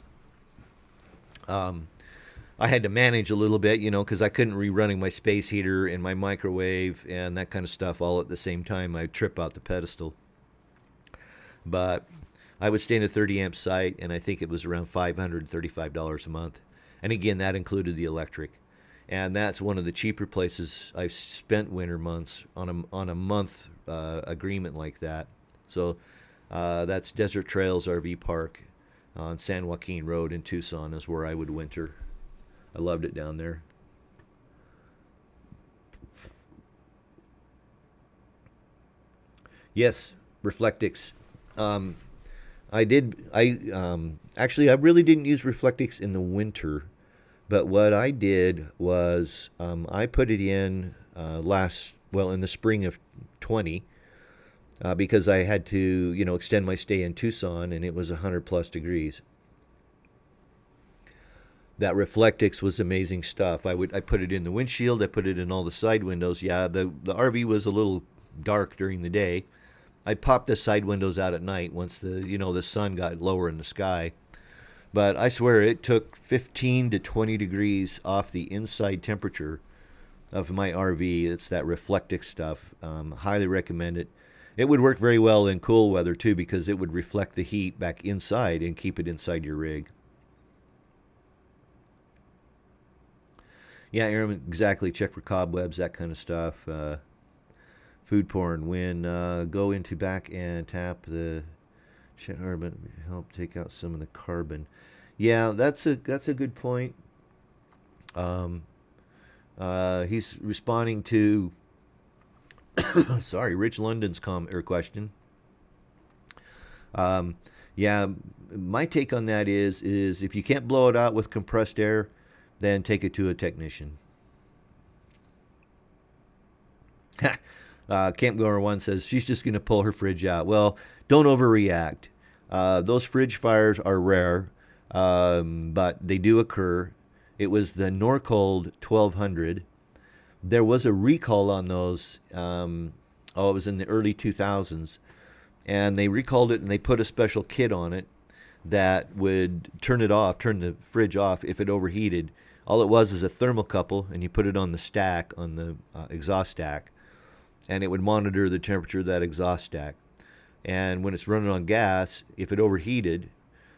I had to manage a little bit, because I couldn't be running my space heater and my microwave and that kind of stuff all at the same time. I'd trip out the pedestal. But I would stay in a 30 amp site, and I think it was around $535 a month. And again, that included the electric. And that's one of the cheaper places I've spent winter months on a month agreement like that. So that's Desert Trails RV Park on San Joaquin Road in Tucson is where I would winter. I loved it down there. Yes, Reflectix. I really didn't use Reflectix in the winter, but what I did was I put it in in the spring of 20 because I had to, extend my stay in Tucson, and it was 100 plus degrees. That Reflectix was amazing stuff. I put it in the windshield. I put it in all the side windows. Yeah, the RV was a little dark during the day. I'd pop the side windows out at night once the sun got lower in the sky. But I swear it took 15 to 20 degrees off the inside temperature of my RV. It's that Reflectix stuff. Highly recommend it. It would work very well in cool weather too, because it would reflect the heat back inside and keep it inside your rig. Yeah, Aaron, exactly. Check for cobwebs, that kind of stuff. Food porn. When go into back and tap the shit urban help take out some of the carbon. Yeah, that's a good point. Um, he's responding to sorry, Rich London's question. Um, yeah, my take on that is if you can't blow it out with compressed air, then take it to a technician. Camp Goer One says she's just going to pull her fridge out. Well, don't overreact. Those fridge fires are rare, but they do occur. It was the Norcold 1200. There was a recall on those. It was in the early 2000s, and they recalled it and they put a special kit on it that would turn the fridge off if it overheated. All it was a thermocouple, and you put it on the stack, on the exhaust stack, and it would monitor the temperature of that exhaust stack. And when it's running on gas, if it overheated,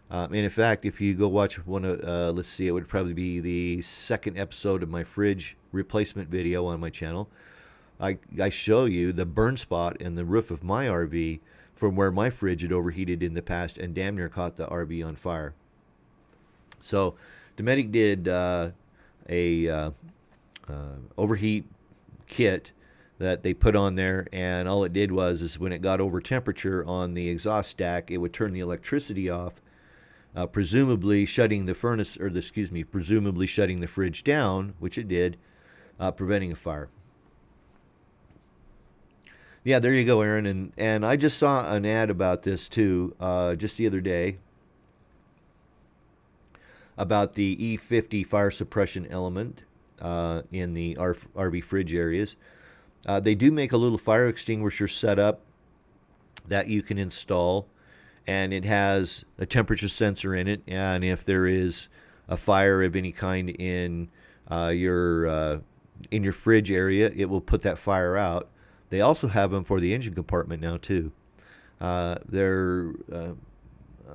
and in fact, if you go watch one of, let's see, it would probably be the second episode of my fridge replacement video on my channel. I show you the burn spot in the roof of my RV from where my fridge had overheated in the past and damn near caught the RV on fire. So Dometic did a overheat kit that they put on there, and all it did was when it got over temperature on the exhaust stack, it would turn the electricity off, presumably shutting the presumably shutting the fridge down, which it did, preventing a fire. Yeah, there you go, Aaron. And I just saw an ad about this too, just the other day, about the E50 fire suppression element in the RV fridge areas. They do make a little fire extinguisher setup that you can install, and it has a temperature sensor in it. And if there is a fire of any kind in your fridge area, it will put that fire out. They also have them for the engine compartment now too. They're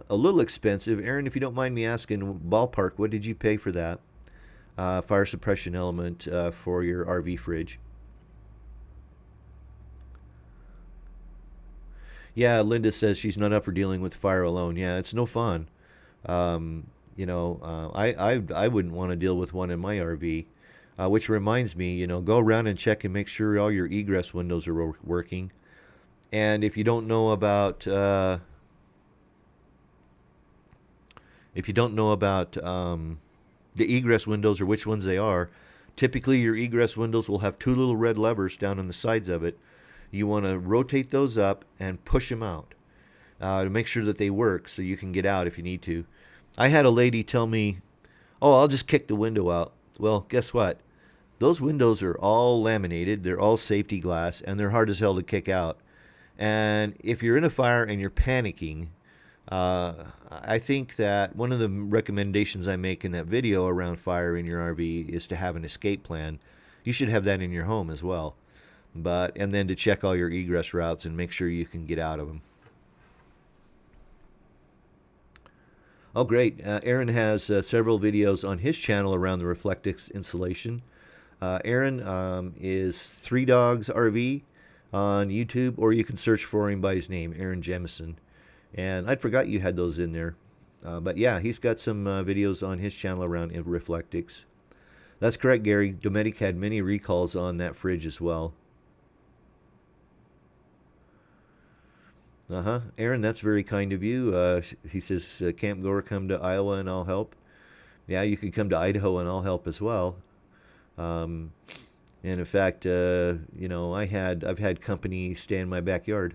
a little expensive. Aaron, if you don't mind me asking, ballpark, what did you pay for that fire suppression element for your RV fridge? Yeah, Linda says she's not up for dealing with fire alone. Yeah, it's no fun. I wouldn't want to deal with one in my RV. Which reminds me, go around and check and make sure all your egress windows are working. And if you don't know about the egress windows or which ones they are, typically your egress windows will have two little red levers down on the sides of it. You want to rotate those up and push them out to make sure that they work so you can get out if you need to. I had a lady tell me, "Oh, I'll just kick the window out." Well, guess what? Those windows are all laminated, they're all safety glass, and they're hard as hell to kick out. And if you're in a fire and you're panicking, I think that one of the recommendations I make in that video around fire in your RV is to have an escape plan. You should have that in your home as well. And then to check all your egress routes and make sure you can get out of them. Oh, great. Aaron has several videos on his channel around the Reflectix installation. Aaron is Three Dogs RV on YouTube, or you can search for him by his name, Aaron Jemison. And I forgot you had those in there. But yeah, he's got some videos on his channel around Reflectix. That's correct, Gary. Dometic had many recalls on that fridge as well. Aaron, that's very kind of you. He says, Camp Goer, come to Iowa and I'll help. Yeah, you could come to Idaho and I'll help as well. And in fact, I've had company stay in my backyard.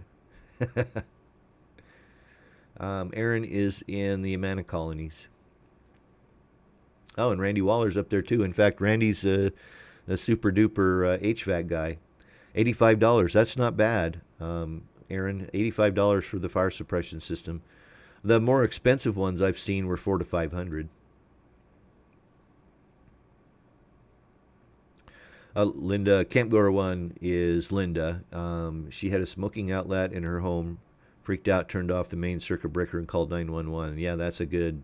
Aaron is in the Amana colonies. Oh, and Randy Waller's up there too. In fact, Randy's a super duper HVAC guy. $85, that's not bad. Aaron, $85 for the fire suppression system. The more expensive ones I've seen were $400 to $500. Linda, Camp Goer One is Linda. She had a smoking outlet in her home, freaked out, turned off the main circuit breaker, and called 911. Yeah, that's a good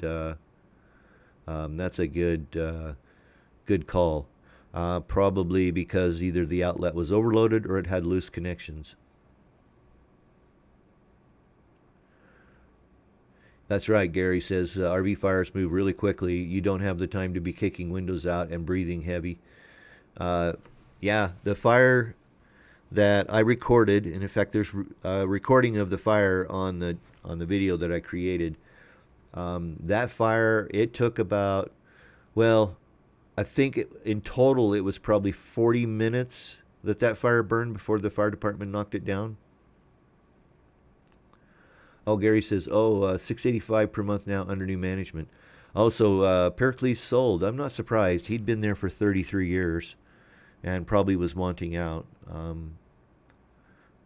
call. Probably because either the outlet was overloaded or it had loose connections. That's right, Gary says RV fires move really quickly. You don't have the time to be kicking windows out and breathing heavy. Uh, yeah, the fire that I recorded, and in fact, there's a recording of the fire on the video that I created. That fire, it took about, well, I think in total it was probably 40 minutes that fire burned before the fire department knocked it down. Oh, Gary says, $685 per month now under new management. Also, Pericles sold. I'm not surprised. He'd been there for 33 years and probably was wanting out.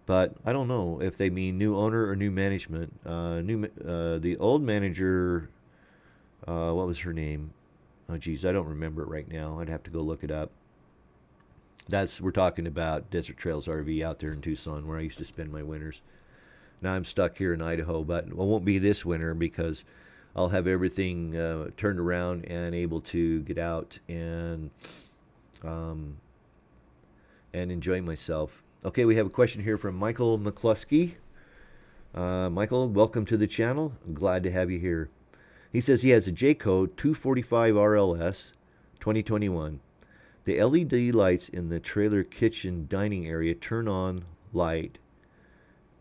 But I don't know if they mean new owner or new management. The old manager, what was her name? Oh, geez, I don't remember it right now. I'd have to go look it up. We're talking about Desert Trails RV out there in Tucson, where I used to spend my winters. Now I'm stuck here in Idaho, but it won't be this winter because I'll have everything turned around and able to get out and enjoy myself. Okay, we have a question here from Michael McCluskey. Michael, welcome to the channel. I'm glad to have you here. He says he has a Jayco 245 RLS 2021. The LED lights in the trailer kitchen dining area turn on light,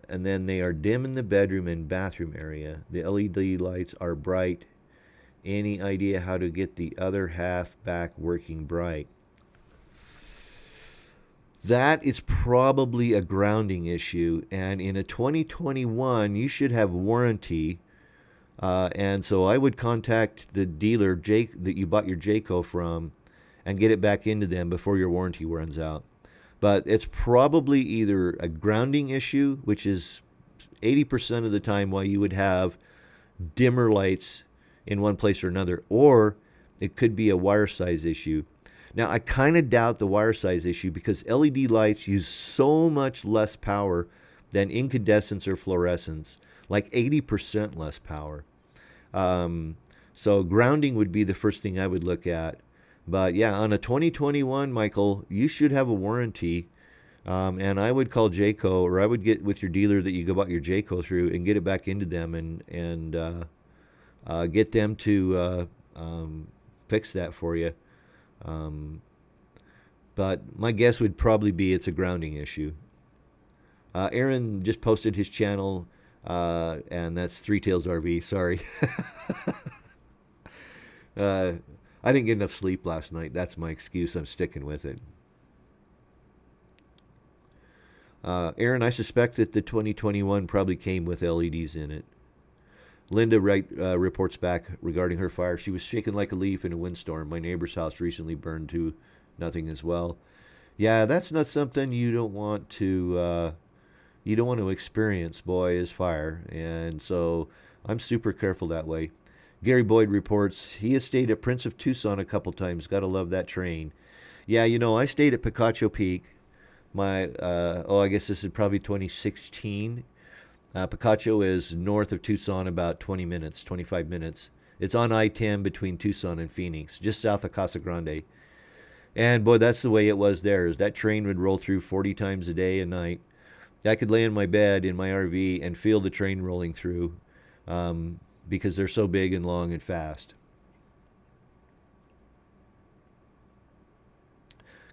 and then they are dim in the bedroom and bathroom area. The LED lights are bright. Any idea how to get the other half back working bright? That is probably a grounding issue, and in a 2021 you should have warranty, and so I would contact the dealer that you bought your Jayco from and get it back into them before your warranty runs out. But it's probably either a grounding issue, which is 80% of the time why you would have dimmer lights in one place or another, or it could be a wire size issue. Now, I kind of doubt the wire size issue because LED lights use so much less power than incandescents or fluorescents, like 80% less power. So grounding would be the first thing I would look at. But yeah, on a 2021, Michael, you should have a warranty. And I would call Jayco, or I would get with your dealer that you bought your Jayco through and get it back into them and get them to fix that for you. But my guess would probably be it's a grounding issue. Aaron just posted his channel, and that's Three Tails RV. Sorry. I didn't get enough sleep last night. That's my excuse. I'm sticking with it. Aaron, I suspect that the 2021 probably came with LEDs in it. Linda reports back regarding her fire. She was shaken like a leaf in a windstorm. My neighbor's house recently burned to nothing as well. Yeah, that's not something you don't want to experience, boy, is fire. And so I'm super careful that way. Gary Boyd reports he has stayed at Prince of Tucson a couple times. Gotta love that train. Yeah, I stayed at Picacho Peak. I guess this is probably 2016. Picacho is north of Tucson about 25 minutes. It's on I-10 between Tucson and Phoenix, just south of Casa Grande. And boy, that's the way it was there. Is that train would roll through 40 times a day and night. I could lay in my bed in my RV and feel the train rolling through. Because they're so big and long and fast.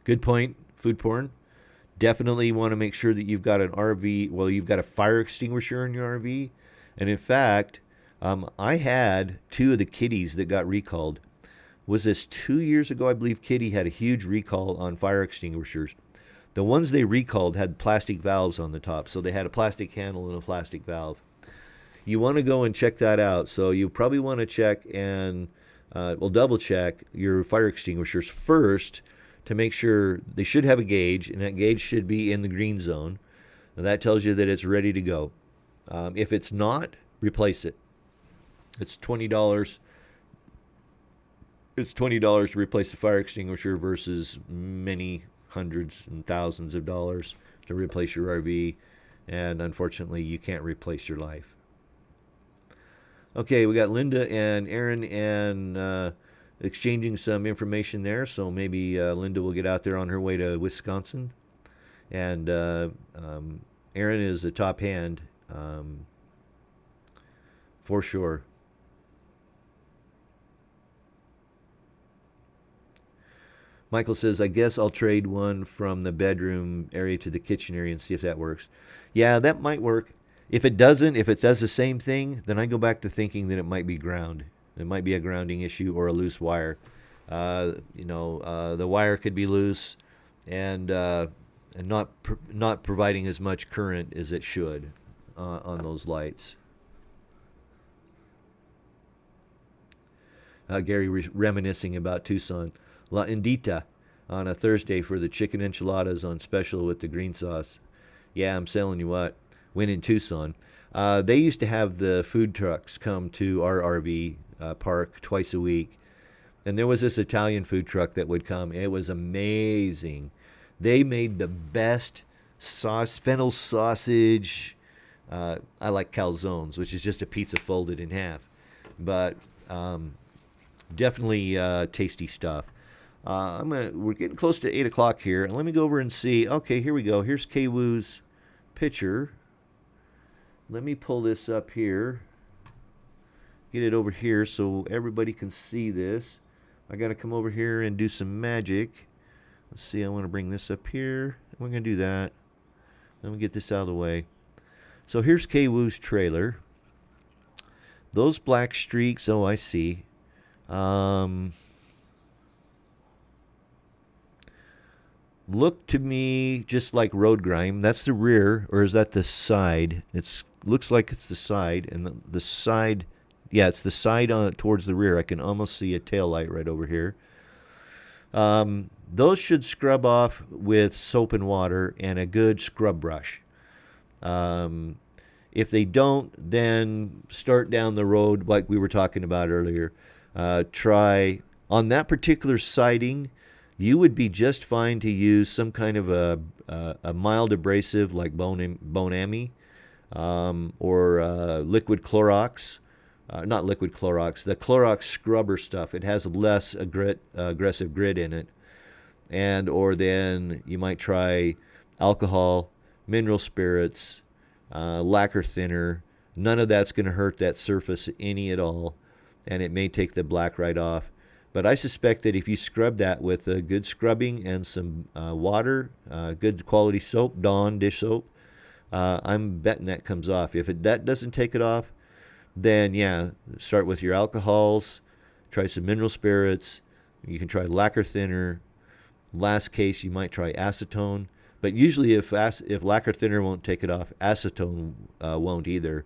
Good point, food porn. Definitely want to make sure that you've got you've got a fire extinguisher in your RV. And in fact, I had two of the Kitties that got recalled. Was this 2 years ago? I believe Kitty had a huge recall on fire extinguishers. The ones they recalled had plastic valves on the top. So they had a plastic handle and a plastic valve. You want to go and check that out. So you probably want to check and double check your fire extinguishers first to make sure they should have a gauge, and that gauge should be in the green zone. Now that tells you that it's ready to go. If it's not, replace it. It's $20. It's $20 to replace the fire extinguisher versus many hundreds and thousands of dollars to replace your RV. And unfortunately, you can't replace your life. Okay, we got Linda and Aaron and exchanging some information there. So maybe Linda will get out there on her way to Wisconsin. And Aaron is a top hand for sure. Michael says, I guess I'll trade one from the bedroom area to the kitchen area and see if that works. Yeah, that might work. If it doesn't, if it does the same thing, then I go back to thinking that it might be ground. It might be a grounding issue or a loose wire. The wire could be loose and not providing as much current as it should on those lights. Gary reminiscing about Tucson. La Indita on a Thursday for the chicken enchiladas on special with the green sauce. Yeah, I'm telling you what. When in Tucson, they used to have the food trucks come to our RV park twice a week. And there was this Italian food truck that would come. It was amazing. They made the best fennel sausage. I like calzones, which is just a pizza folded in half. But definitely tasty stuff. We're getting close to 8 o'clock here. And let me go over and see. Okay, here we go. Here's Kwoo's picture. Let me pull this up here. Get it over here so everybody can see this. I got to come over here and do some magic. Let's see, I want to bring this up here. We're going to do that. Let me get this out of the way. So here's Kwoo's trailer. Those black streaks, oh, I see. Look to me just like road grime. That's the rear, or is that the side? Looks like it's the side, and the side, yeah, it's the side towards the rear. I can almost see a tail light right over here. Those should scrub off with soap and water and a good scrub brush. If they don't, then start down the road like we were talking about earlier. Try on that particular siding. You would be just fine to use some kind of a mild abrasive like Bonami or liquid Clorox. Not liquid Clorox, the Clorox scrubber stuff. It has less aggressive grit in it. And or then you might try alcohol, mineral spirits, lacquer thinner. None of that's going to hurt that surface any at all. And it may take the black right off. But I suspect that if you scrub that with a good scrubbing and some water, good quality soap, Dawn dish soap, I'm betting that comes off. If that doesn't take it off, then yeah, start with your alcohols, try some mineral spirits. You can try lacquer thinner. Last case, you might try acetone. But usually if lacquer thinner won't take it off, acetone won't either.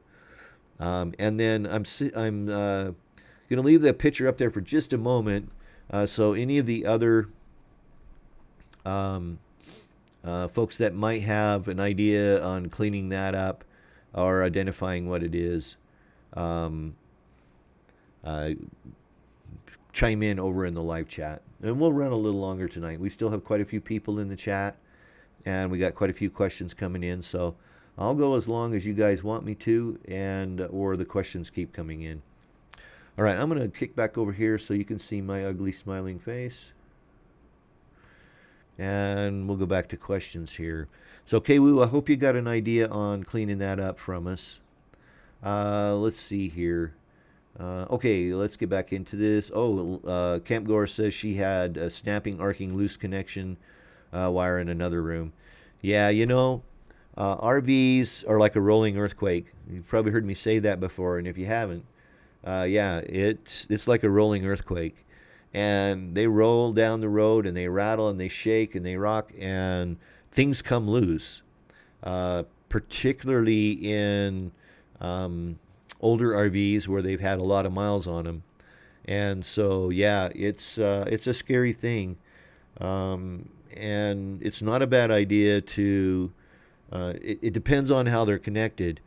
And then I'm going to leave that picture up there for just a moment. So any of the other folks that might have an idea on cleaning that up or identifying what it is, chime in over in the live chat. And we'll run a little longer tonight. We still have quite a few people in the chat, and we got quite a few questions coming in. So I'll go as long as you guys want me to, or the questions keep coming in. All right, I'm going to kick back over here so you can see my ugly smiling face. And we'll go back to questions here. So, Kwoo, I hope you got an idea on cleaning that up from us. Let's see here. Okay, let's get back into this. Oh, Camp Gore says she had a snapping, arcing, loose connection wire in another room. Yeah, RVs are like a rolling earthquake. You've probably heard me say that before, and if you haven't, yeah, it's like a rolling earthquake. And they roll down the road, and they rattle, and they shake, and they rock, and things come loose. Particularly in older RVs where they've had a lot of miles on them. And so, yeah, it's a scary thing. And it's not a bad idea to, it depends on how they're connected.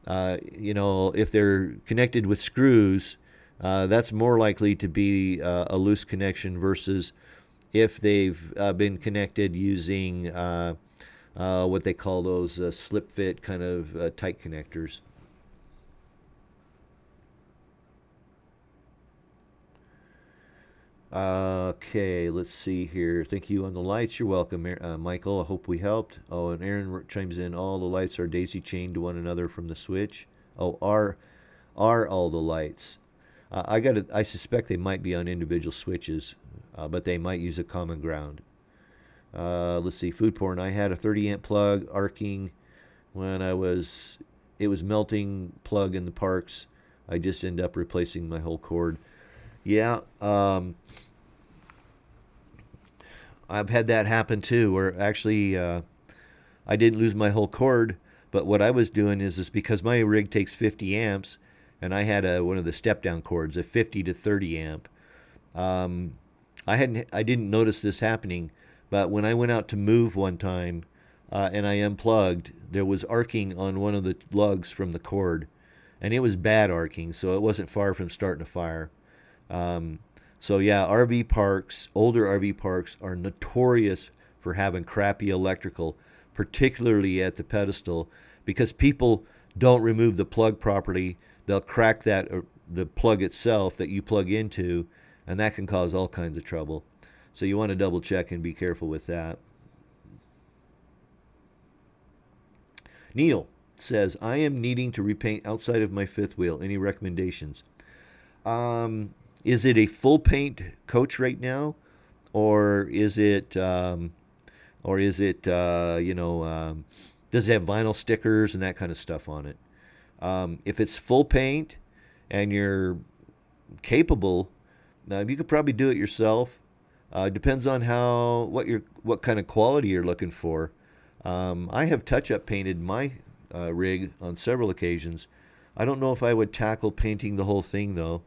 If they're connected with screws, that's more likely to be a loose connection versus if they've been connected using what they call those slip fit kind of tight connectors. Okay, let's see here. Thank you on the lights. You're welcome, Michael. I hope we helped. Oh, and Aaron chimes in. All the lights are daisy chained to one another from the switch. Oh, are all the lights? I suspect they might be on individual switches, but they might use a common ground. Let's see. Food porn. I had a 30 amp plug arcing when it was melting plug in the parks. I just end up replacing my whole cord. Yeah, I've had that happen too, where actually I didn't lose my whole cord, but what I was doing is because my rig takes 50 amps, and I had one of the step down cords, a 50 to 30 amp. I didn't notice this happening, but when I went out to move one time, and I unplugged, there was arcing on one of the lugs from the cord, and it was bad arcing, so it wasn't far from starting a fire. So yeah, RV parks, older RV parks are notorious for having crappy electrical, particularly at the pedestal, because people don't remove the plug properly. They'll crack the plug itself that you plug into, and that can cause all kinds of trouble. So you want to double check and be careful with that. Neil says, I am needing to repaint outside of my fifth wheel. Any recommendations? Is it a full paint coach right now, or is it does it have vinyl stickers and that kind of stuff on it? If it's full paint and you're capable, you could probably do it yourself. Depends on what kind of quality you're looking for. I have touch-up painted my rig on several occasions. I don't know if I would tackle painting the whole thing though.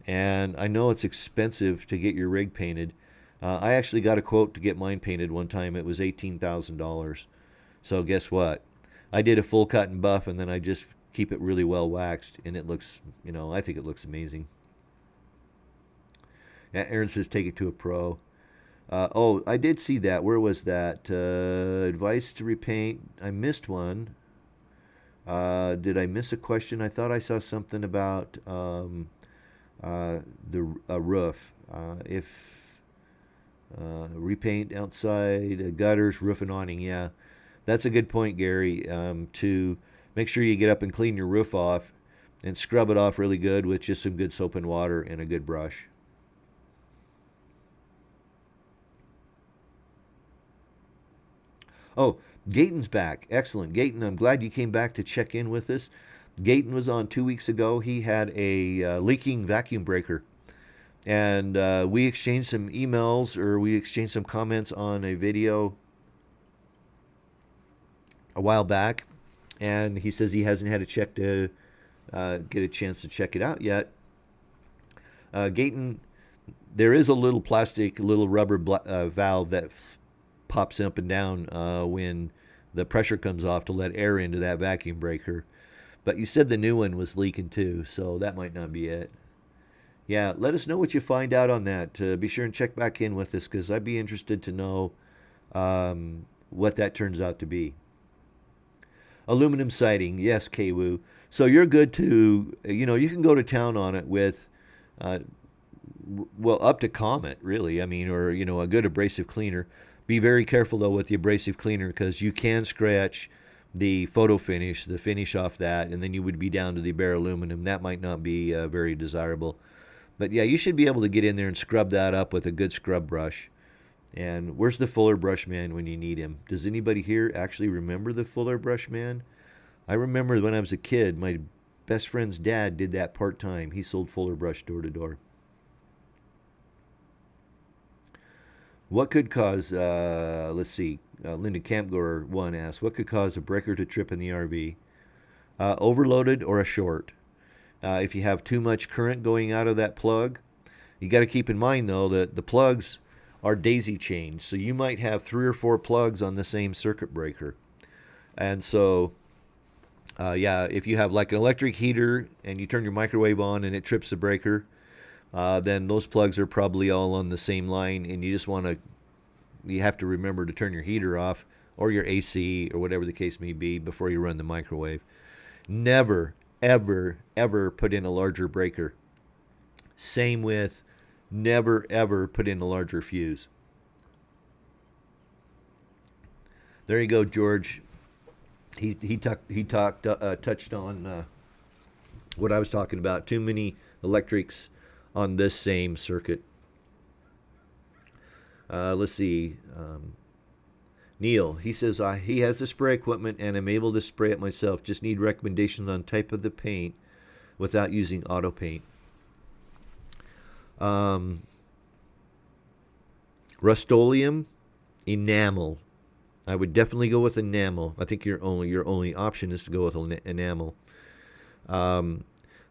And I know it's expensive to get your rig painted. I actually got a quote to get mine painted one time. It was $18,000. So guess what? I did a full cut and buff, and then I just keep it really well waxed, and it looks, I think it looks amazing. Yeah, Aaron says take it to a pro. I did see that. Where was that? Advice to repaint. I missed one. Did I miss a question? I thought I saw something about the roof. If repaint outside, gutters, roof, and awning. Yeah, that's a good point, Gary. To make sure you get up and clean your roof off and scrub it off really good with just some good soap and water and a good brush. Oh, Gayton's back. Excellent. Gayton, I'm glad you came back to check in with us. Gayton was on 2 weeks ago. He had a leaking vacuum breaker. And we exchanged some emails, or we exchanged some comments on a video a while back. And he says he hasn't had a check to get a chance to check it out yet. Gayton, there is a little rubber valve that pops up and down when the pressure comes off to let air into that vacuum breaker. But you said the new one was leaking too, so that might not be it. Yeah, let us know what you find out on that. Be sure and check back in with us, because I'd be interested to know what that turns out to be. Aluminum siding, yes, Kwoo. So you're good to, you can go to town on it with, up to Comet, really. I mean, or, a good abrasive cleaner. Be very careful, though, with the abrasive cleaner, because you can scratch the photo finish, the finish off that, and then you would be down to the bare aluminum. That might not be very desirable. But yeah, you should be able to get in there and scrub that up with a good scrub brush. And where's the Fuller Brush Man when you need him? Does anybody here actually remember the Fuller Brush Man? I remember when I was a kid, my best friend's dad did that part-time. He sold Fuller Brush door to door. What could cause, let's see, Linda Campgoer 1 asks, what could cause a breaker to trip in the RV? Overloaded or a short. If you have too much current going out of that plug, you got to keep in mind, though, that the plugs are daisy chained. So you might have 3 or 4 plugs on the same circuit breaker. And so, if you have like an electric heater and you turn your microwave on and it trips the breaker, then those plugs are probably all on the same line, and you have to remember to turn your heater off, or your AC, or whatever the case may be, before you run the microwave. Never, ever, ever put in a larger breaker. Same with never ever put in a larger fuse. There you go, George. Touched on what I was talking about. Too many electrics on this same circuit. Let's see. Neil, he says he has the spray equipment and I'm able to spray it myself. Just need recommendations on type of the paint without using auto paint. Rust-Oleum, enamel. I would definitely go with enamel. I think your only option is to go with enamel. And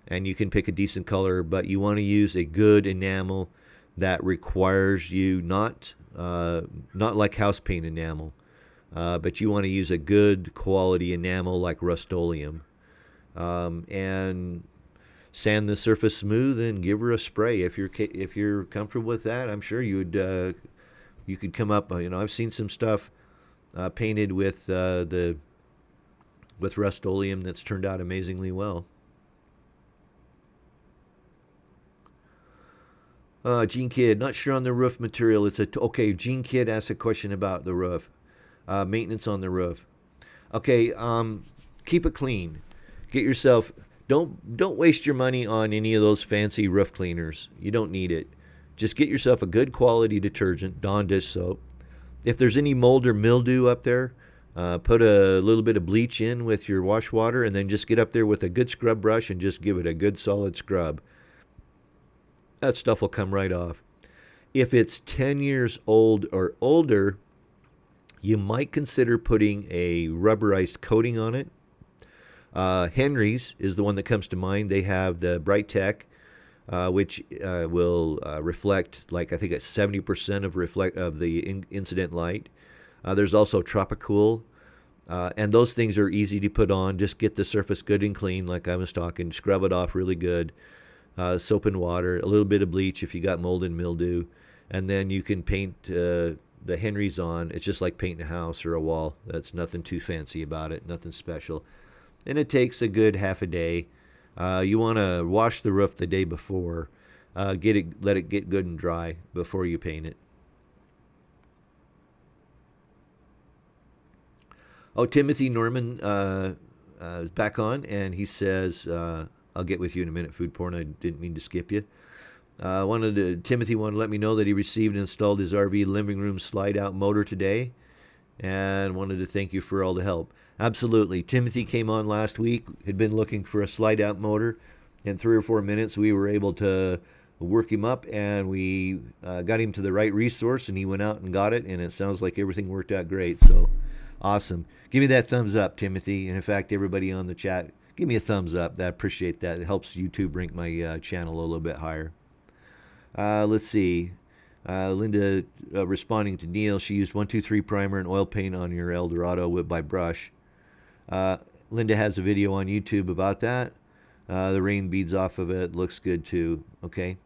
you can pick a decent color, but you want to use a good enamel that requires you not like house paint enamel, but you want to use a good quality enamel like Rust-Oleum, and sand the surface smooth and give her a spray. If you're comfortable with that, I'm sure you could come up. I've seen some stuff painted with Rust-Oleum that's turned out amazingly well. Gene Kidd, not sure on the roof material. Okay. Gene Kidd asked a question about the roof, maintenance on the roof. Okay, keep it clean. Get yourself. Don't waste your money on any of those fancy roof cleaners. You don't need it. Just get yourself a good quality detergent, Dawn dish soap. If there's any mold or mildew up there, put a little bit of bleach in with your wash water, and then just get up there with a good scrub brush and just give it a good solid scrub. That stuff will come right off. If it's 10 years old or older, you might consider putting a rubberized coating on it. Henry's is the one that comes to mind. They have the Bright Tech, which will reflect, like I think it's 70% of the incident light. There's also Tropicool, and those things are easy to put on. Just get the surface good and clean, like I was talking. Scrub it off really good. Soap and water, a little bit of bleach if you got mold and mildew, and then you can paint the Henry's on. It's just like painting a house or a wall. That's nothing too fancy about it, nothing special. And it takes a good half a day. You want to wash the roof the day before. Let it get good and dry before you paint it. Oh, Timothy Norman is back on, and he says, I'll get with you in a minute, Food Porn. I didn't mean to skip you. Timothy wanted to let me know that he received and installed his RV living room slide-out motor today, and wanted to thank you for all the help. Absolutely. Timothy came on last week, had been looking for a slide-out motor. In 3 or 4 minutes, we were able to work him up, and we got him to the right resource, and he went out and got it, and it sounds like everything worked out great. So, awesome. Give me that thumbs up, Timothy. And in fact, everybody on the chat, give me a thumbs up. I appreciate that. It helps YouTube rank my channel a little bit higher. Let's see. Linda responding to Neil. She used 123 primer and oil paint on your Eldorado by brush. Linda has a video on YouTube about that. The rain beads off of it. Looks good too. Okay.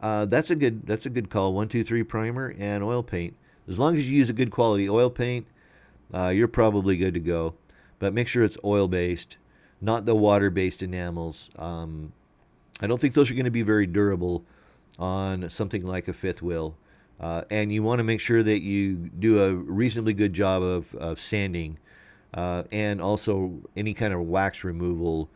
That's a good call. 123 primer and oil paint. As long as you use a good quality oil paint, you're probably good to go. But make sure it's oil-based, not the water-based enamels. I don't think those are going to be very durable on something like a fifth wheel. And you want to make sure that you do a reasonably good job of sanding, and also any kind of wax removal.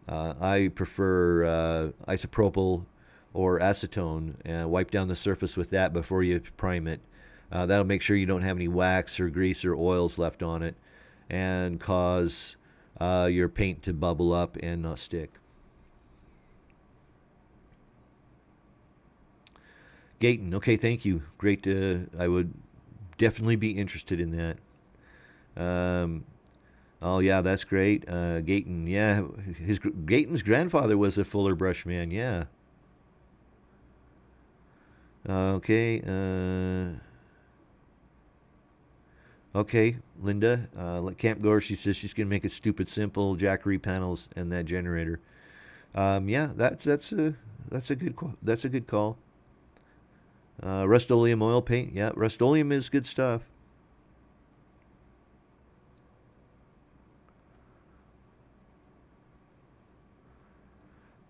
I prefer isopropyl or acetone, and wipe down the surface with that before you prime it. That'll make sure you don't have any wax or grease or oils left on it, and cause your paint to bubble up and not stick. Gayton, okay, thank you. Great. I would definitely be interested in that. Oh yeah, that's great. Gayton, yeah, Gayton's grandfather was a Fuller brush man. Yeah. Okay. Okay, Linda. Camp Gore, she says she's gonna make it stupid simple. Jackery panels and that generator. Yeah, that's a good call. Rust-Oleum oil paint. Yeah, Rust-Oleum is good stuff.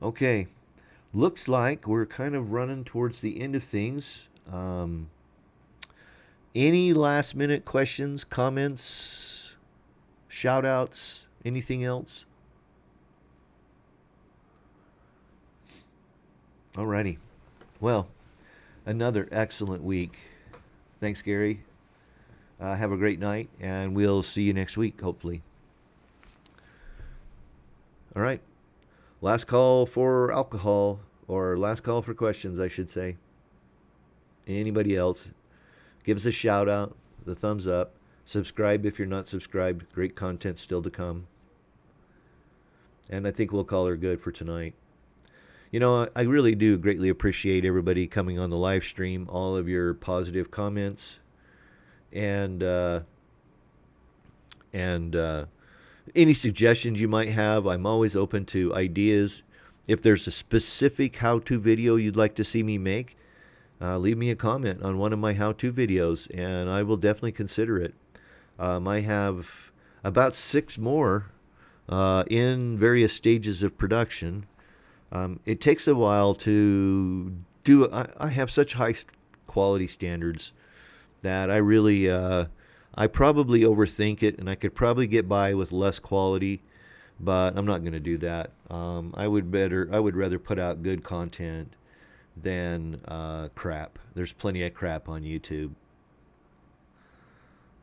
Okay. looks like we're kind of running towards the end of things. Any last minute questions, comments, shout outs, anything else? Alrighty. Well, another excellent week. Thanks, Gary. Have a great night, and we'll see you next week, hopefully. All right. Last call for alcohol, or last call for questions, I should say. Anybody else? Give us a shout out, the thumbs up. Subscribe if you're not subscribed. Great content still to come. And I think we'll call her good for tonight. You know, I really do greatly appreciate everybody coming on the live stream, all of your positive comments, and any suggestions you might have. I'm always open to ideas. If there's a specific how-to video you'd like to see me make, leave me a comment on one of my how-to videos, and I will definitely consider it. I have about 6 more in various stages of production. It takes a while to do. I have such high quality standards that I really, I probably overthink it, and I could probably get by with less quality, but I'm not going to do that. I would rather put out good content than crap. There's plenty of crap on YouTube.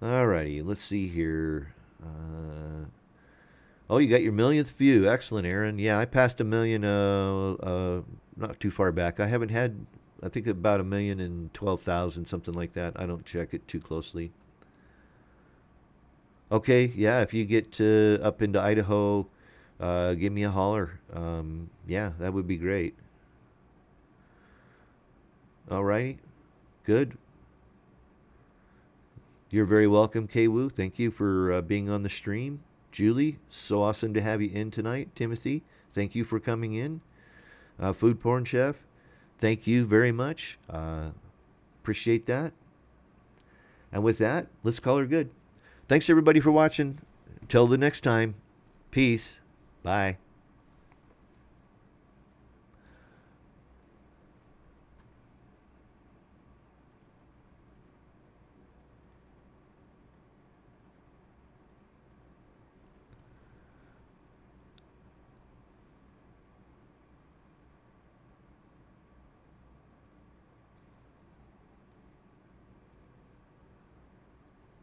Alrighty, let's see here. Oh, you got your millionth view. Excellent, Aaron. Yeah, I passed 1 million not too far back. I haven't had, I think, about 1,012,000, something like that. I don't check it too closely. Okay, yeah, if you get up into Idaho, give me a holler. Yeah, that would be great. Alrighty, good. You're very welcome, K-Woo. Thank you for being on the stream. Julie, so awesome to have you in tonight. Timothy, thank you for coming in. Food Porn Chef, thank you very much. Appreciate that. And with that, let's call her good. Thanks everybody for watching. Until the next time, peace. Bye.